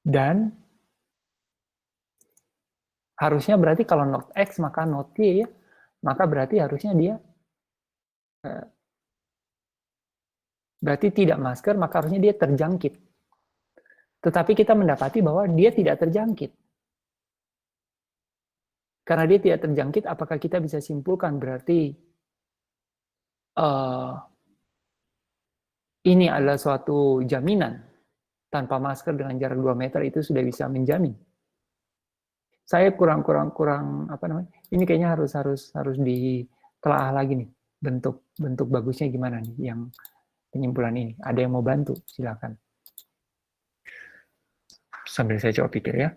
Dan harusnya berarti kalau not X maka not Y ya, maka berarti harusnya dia berarti tidak masker, maka harusnya dia terjangkit. Tetapi kita mendapati bahwa dia tidak terjangkit. Karena dia tidak terjangkit, apakah kita bisa simpulkan berarti ini adalah suatu jaminan tanpa masker dengan jarak 2 meter itu sudah bisa menjamin? Saya kurang apa namanya? Ini kayaknya harus ditelaah lagi nih bentuk bagusnya gimana nih yang penyimpulan ini. Ada yang mau bantu? Silakan. Sambil saya coba pikir ya.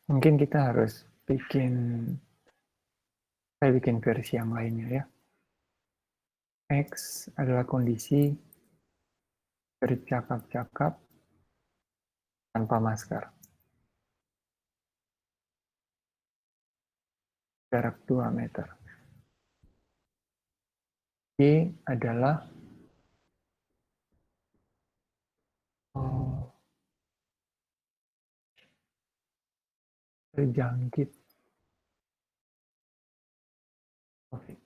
Mungkin kita harus saya bikin versi yang lainnya ya. X adalah kondisi bercakap-cakap tanpa masker. Jarak 2 meter. Y adalah terjangkit COVID.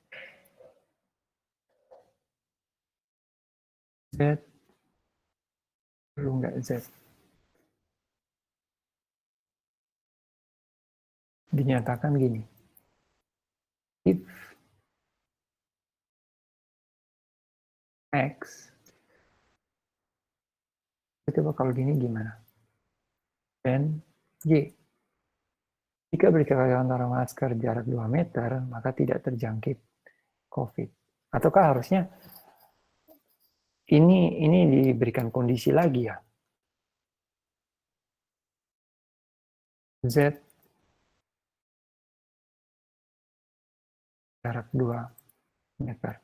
Z, perlu nggak Z? Dinyatakan gini, if X, coba kalau gini gimana? Dan Y, jika bercakap antara masker jarak 2 meter, maka tidak terjangkit COVID. Ataukah harusnya ini diberikan kondisi lagi ya? Z jarak 2 meter.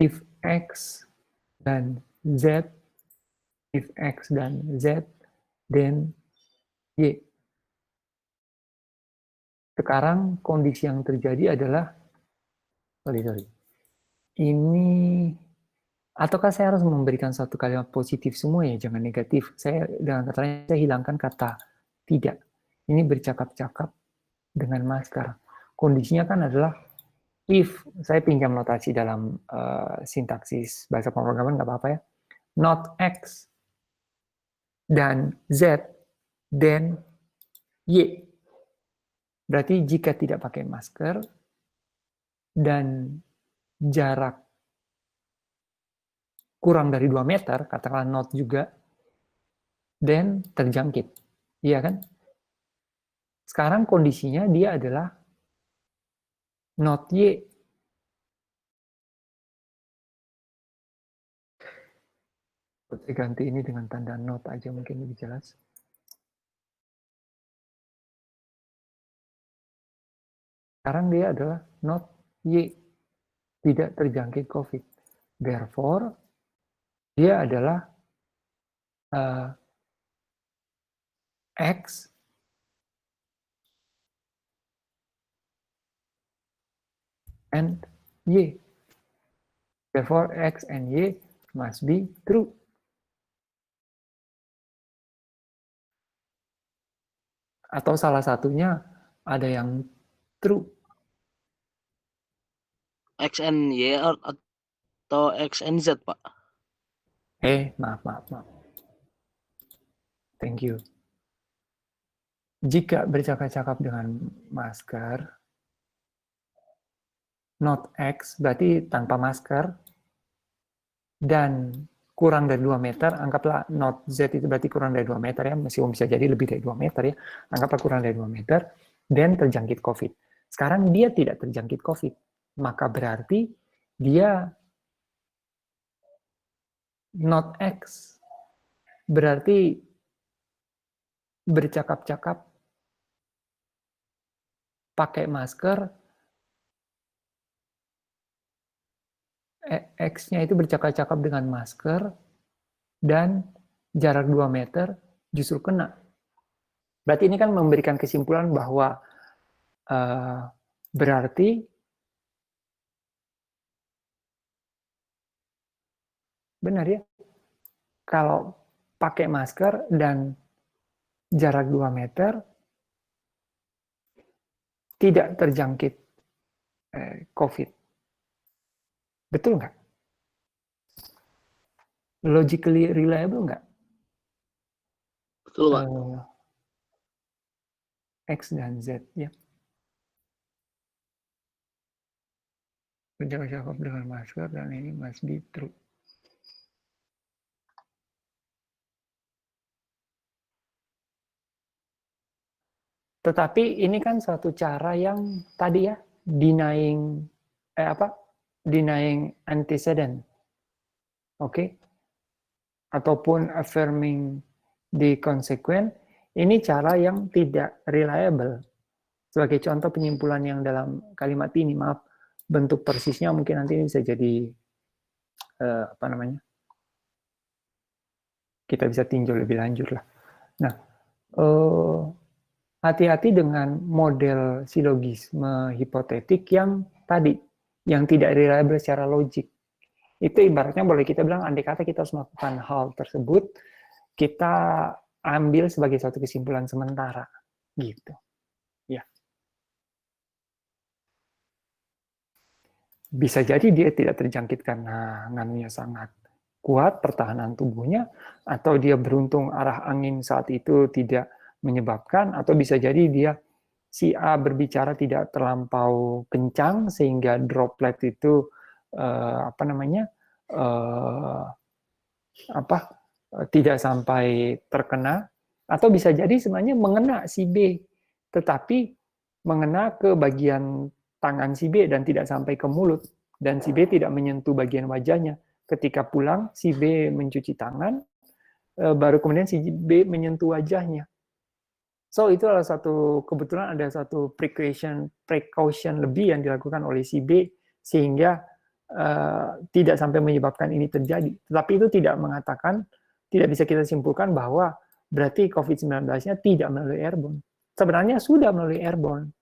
If X dan Z, if X dan Z, then Y. Sekarang kondisi yang terjadi adalah, sorry. Ini, ataukah saya harus memberikan satu kalimat positif semua ya, jangan negatif. Saya dengan kata lain, saya hilangkan kata tidak. Ini bercakap-cakap dengan masker. Kondisinya kan adalah if, saya pinjam notasi dalam sintaksis bahasa pemrograman, nggak apa-apa ya. Not X dan Z, then Y. Berarti jika tidak pakai masker dan jarak kurang dari 2 meter, katakanlah not juga, then terjangkit. Iya kan? Sekarang kondisinya dia adalah not Y. Saya ganti ini dengan tanda not aja mungkin lebih jelas. Sekarang dia adalah not Y. Tidak terjangkit COVID. Therefore, dia adalah X and Y. Therefore, X and Y must be true. Atau salah satunya ada yang true. X and Y atau X and Z, Pak? Maaf. Thank you. Jika bercakap-cakap dengan masker, not X berarti tanpa masker, dan kurang dari 2 meter, anggaplah not Z itu berarti kurang dari 2 meter ya, meskipun bisa jadi lebih dari 2 meter ya, anggaplah kurang dari 2 meter, dan terjangkit COVID. Sekarang dia tidak terjangkit COVID, maka berarti dia not X, berarti bercakap-cakap, pakai masker, X-nya itu bercakap-cakap dengan masker, dan jarak 2 meter justru kena. Berarti ini kan memberikan kesimpulan bahwa berarti benar ya, kalau pakai masker dan jarak 2 meter tidak terjangkit COVID. Betul nggak? Logically reliable nggak? Betul, Pak. X dan Z ya. Bercakap dengan masker dan ini must be true. Tetapi ini kan suatu cara yang tadi ya, denying antecedent. Oke? Ataupun affirming the consequent, ini cara yang tidak reliable. Sebagai contoh penyimpulan yang dalam kalimat ini, maaf, bentuk persisnya mungkin nanti ini bisa jadi kita bisa tinjau lebih lanjut lah. Nah, hati-hati dengan model silogisme hipotetik yang tadi, yang tidak reliable secara logik. Itu ibaratnya boleh kita bilang, andai kata kita harus melakukan hal tersebut, kita ambil sebagai suatu kesimpulan sementara, gitu. Ya. Bisa jadi dia tidak terjangkit karena nganunya sangat kuat, pertahanan tubuhnya, atau dia beruntung arah angin saat itu tidak menyebabkan, atau bisa jadi dia si A berbicara tidak terlampau kencang sehingga droplet itu tidak sampai terkena, atau bisa jadi sebenarnya mengena si B, tetapi mengena ke bagian tangan si B dan tidak sampai ke mulut, dan si B tidak menyentuh bagian wajahnya. Ketika pulang, si B mencuci tangan, baru kemudian si B menyentuh wajahnya. So, itu adalah kebetulan ada satu precaution lebih yang dilakukan oleh si B, sehingga tidak sampai menyebabkan ini terjadi. Tetapi itu tidak bisa kita simpulkan bahwa berarti COVID-19-nya tidak melalui airborne. Sebenarnya sudah melalui airborne.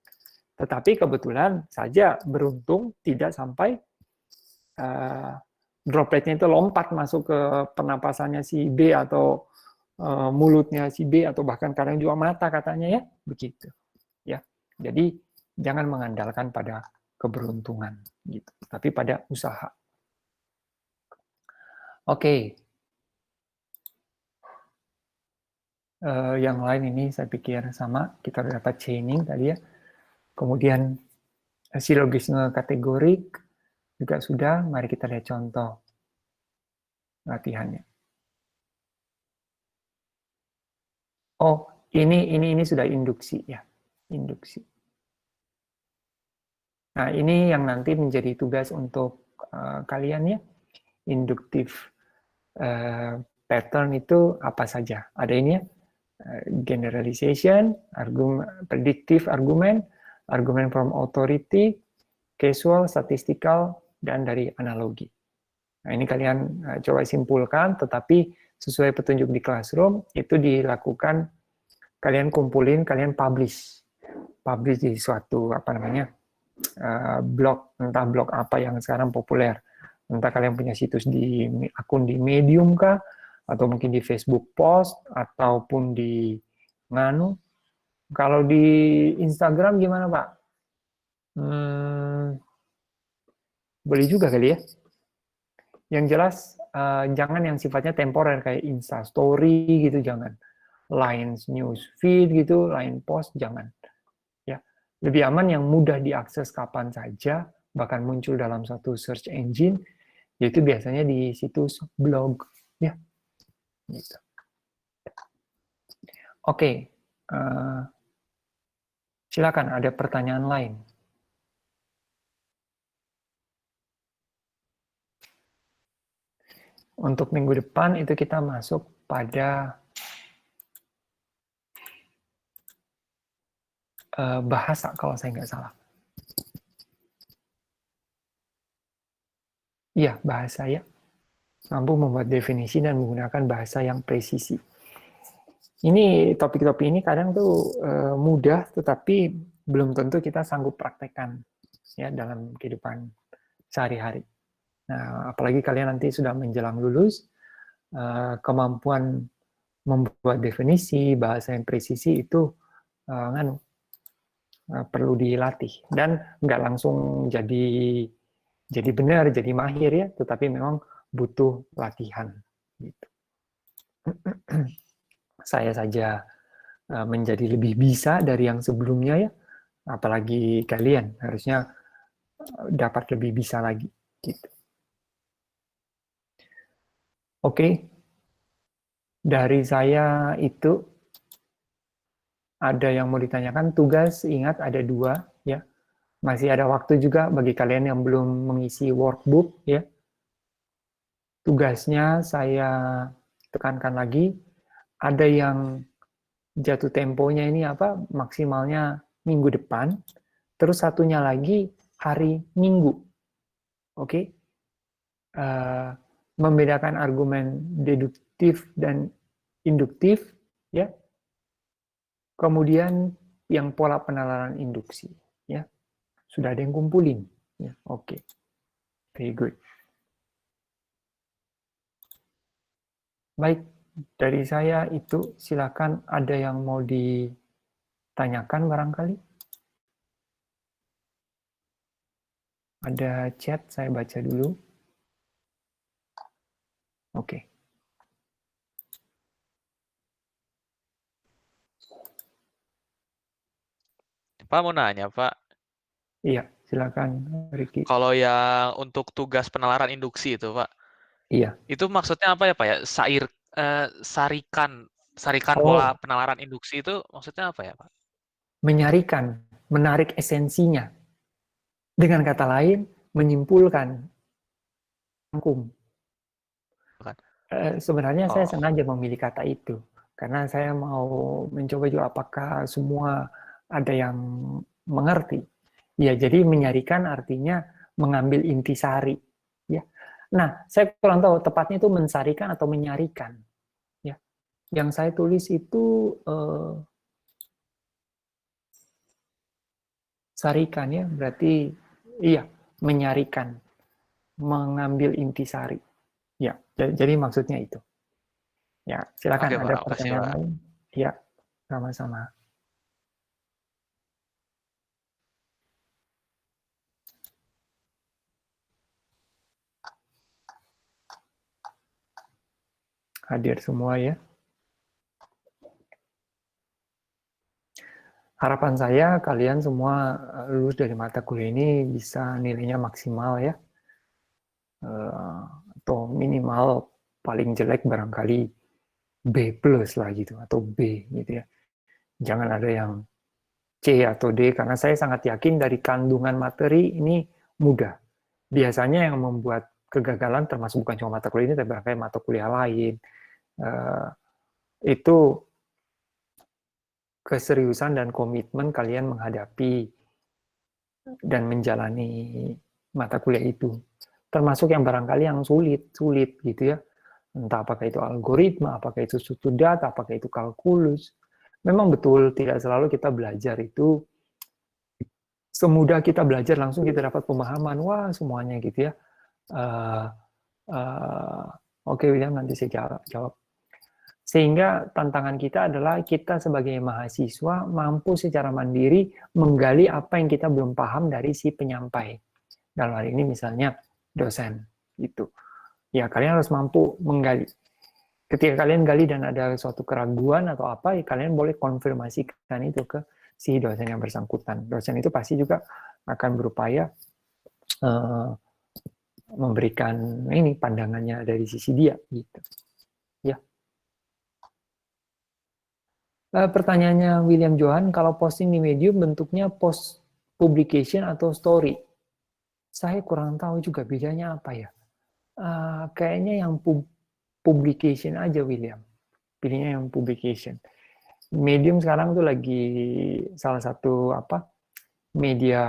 Tetapi kebetulan saja beruntung tidak sampai dropletnya itu lompat masuk ke pernapasannya si B atau mulutnya si B, atau bahkan kadang juga mata katanya ya, begitu. Ya. Jadi jangan mengandalkan pada keberuntungan gitu, tapi pada usaha. Oke. Yang lain ini saya pikir sama, kita dapat chaining tadi ya. Kemudian silogisme kategorik juga sudah, mari kita lihat contoh latihannya. Oh, ini sudah induksi ya, induksi. Nah, ini yang nanti menjadi tugas untuk kalian ya. Induktif pattern itu apa saja? Ada ini ya, generalization, predictive argument, argument from authority, casual, statistical, dan dari analogi. Nah, ini kalian coba simpulkan, tetapi sesuai petunjuk di classroom, itu dilakukan, kalian kumpulin, kalian publish di suatu, blog, entah blog apa yang sekarang populer. Entah kalian punya situs di akun di Medium kah, atau mungkin di Facebook post, ataupun di Nganu. Kalau di Instagram gimana, Pak? Boleh juga kali ya. Yang jelas, jangan yang sifatnya temporer, kayak Insta Story gitu, jangan. Line News Feed gitu, Line Post, jangan. Ya, lebih aman yang mudah diakses kapan saja, bahkan muncul dalam satu search engine, yaitu biasanya di situs blog. Ya, gitu. Oke, silakan ada pertanyaan lain. Untuk minggu depan itu kita masuk pada bahasa kalau saya nggak salah. Iya, bahasa ya. Mampu membuat definisi dan menggunakan bahasa yang presisi. Ini topik-topik ini kadang tuh mudah, tetapi belum tentu kita sanggup praktekkan ya dalam kehidupan sehari-hari. Nah, apalagi kalian nanti sudah menjelang lulus, kemampuan membuat definisi bahasa yang presisi itu perlu dilatih dan nggak langsung jadi benar, jadi mahir ya, tetapi memang butuh latihan. Gitu. Saya saja menjadi lebih bisa dari yang sebelumnya ya, apalagi kalian harusnya dapat lebih bisa lagi. Gitu. Oke, dari saya itu ada yang mau ditanyakan. Tugas ingat ada 2 ya. Masih ada waktu juga bagi kalian yang belum mengisi workbook ya. Tugasnya saya tekankan lagi, ada yang jatuh temponya ini apa maksimalnya minggu depan, terus satunya lagi hari Minggu. Oke? Membedakan argumen deduktif dan induktif ya. Kemudian yang pola penalaran induksi ya. Sudah ada yang kumpulin ya. Oke. Very good. Baik, dari saya itu silakan ada yang mau ditanyakan barangkali. Ada chat, saya baca dulu. Oke. Pak mau nanya, Pak. Iya, silakan Ricky. Kalau yang untuk tugas penalaran induksi itu, Pak. Iya. Itu maksudnya apa ya, Pak ya? Sarikan pola penalaran induksi itu maksudnya apa ya, Pak? Menyarikan, menarik esensinya. Dengan kata lain, menyimpulkan. Rangkum. Sebenarnya saya sengaja memilih kata itu. Karena saya mau mencoba juga apakah semua ada yang mengerti. Ya, jadi menyarikan artinya mengambil intisari. Ya. Nah, saya kurang tahu tepatnya itu mensarikan atau menyarikan. Ya. Yang saya tulis itu sarikan ya, berarti iya, menyarikan, mengambil intisari. Ya, jadi maksudnya itu. Ya, silakan Oke, ada Pak. pertanyaan lain. Ya, sama-sama. Hadir semua ya. Harapan saya kalian semua lulus dari mata kuliah ini bisa nilainya maksimal ya. Atau minimal paling jelek barangkali B+ lah gitu, atau B gitu ya. Jangan ada yang C atau D, karena saya sangat yakin dari kandungan materi ini mudah. Biasanya yang membuat kegagalan termasuk bukan cuma mata kuliah ini, tapi barangkali mata kuliah lain, itu keseriusan dan komitmen kalian menghadapi dan menjalani mata kuliah itu. Termasuk yang barangkali yang sulit gitu ya. Entah apakah itu algoritma, apakah itu struktur data, apakah itu kalkulus. Memang betul tidak selalu kita belajar itu semudah kita belajar langsung kita dapat pemahaman. Wah, semuanya gitu ya. Oke, William, nanti saya jawab. Sehingga tantangan kita adalah kita sebagai mahasiswa mampu secara mandiri menggali apa yang kita belum paham dari si penyampai. Dalam hal ini misalnya dosen itu. Ya, kalian harus mampu menggali. Ketika kalian gali dan ada suatu keraguan atau apa, ya kalian boleh konfirmasikan itu ke si dosen yang bersangkutan. Dosen itu pasti juga akan berupaya memberikan ini pandangannya dari sisi dia gitu. Ya. Pertanyaannya William Johan, kalau posting di Medium bentuknya post publication atau story? Saya kurang tahu juga bedanya apa ya. Kayaknya yang publication aja William. Pilihnya yang publication. Medium sekarang tuh lagi salah satu media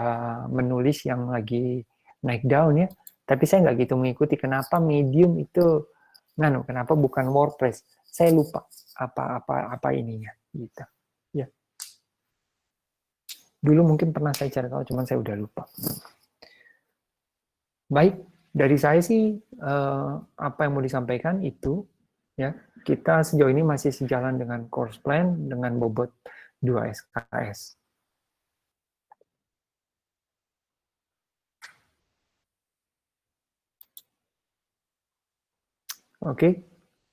menulis yang lagi naik daun ya. Tapi saya nggak gitu mengikuti kenapa Medium itu kenapa bukan WordPress. Saya lupa apa ininya gitu. Ya. Dulu mungkin pernah saya cari tahu, cuman saya udah lupa. Baik, dari saya sih apa yang mau disampaikan itu ya. Kita sejauh ini masih sejalan dengan course plan dengan bobot 2 SKS. Oke,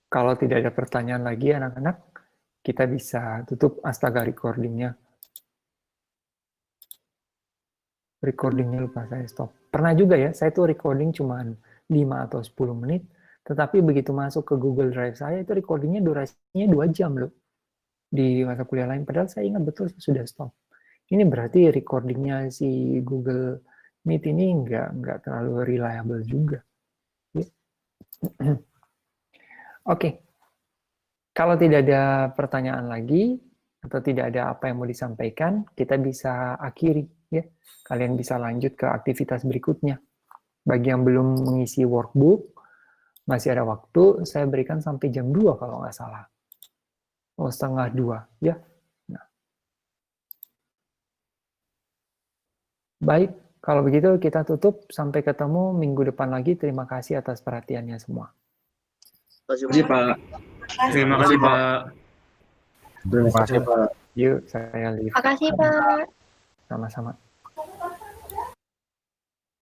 kalau tidak ada pertanyaan lagi anak-anak, kita bisa tutup Astaga recording-nya. Recording-nya lupa saya stop. Pernah juga ya, saya tuh recording cuma 5 atau 10 menit, tetapi begitu masuk ke Google Drive saya, itu recording-nya durasinya 2 jam loh. Di mata kuliah lain, padahal saya ingat betul sudah stop. Ini berarti recording-nya si Google Meet ini nggak terlalu reliable juga. Ya. Oke, kalau tidak ada pertanyaan lagi, atau tidak ada apa yang mau disampaikan, kita bisa akhiri. Ya. Kalian bisa lanjut ke aktivitas berikutnya. Bagi yang belum mengisi workbook, masih ada waktu, saya berikan sampai jam 2 kalau nggak salah. Oh, 1:30, ya. Nah. Baik, kalau begitu kita tutup. Sampai ketemu minggu depan lagi. Terima kasih atas perhatiannya semua. Terima Terima kasih, Pak. Terima kasih, Pak. Terima kasih, Pak. Yuk, saya live. Makasih, Pak. Sama-sama.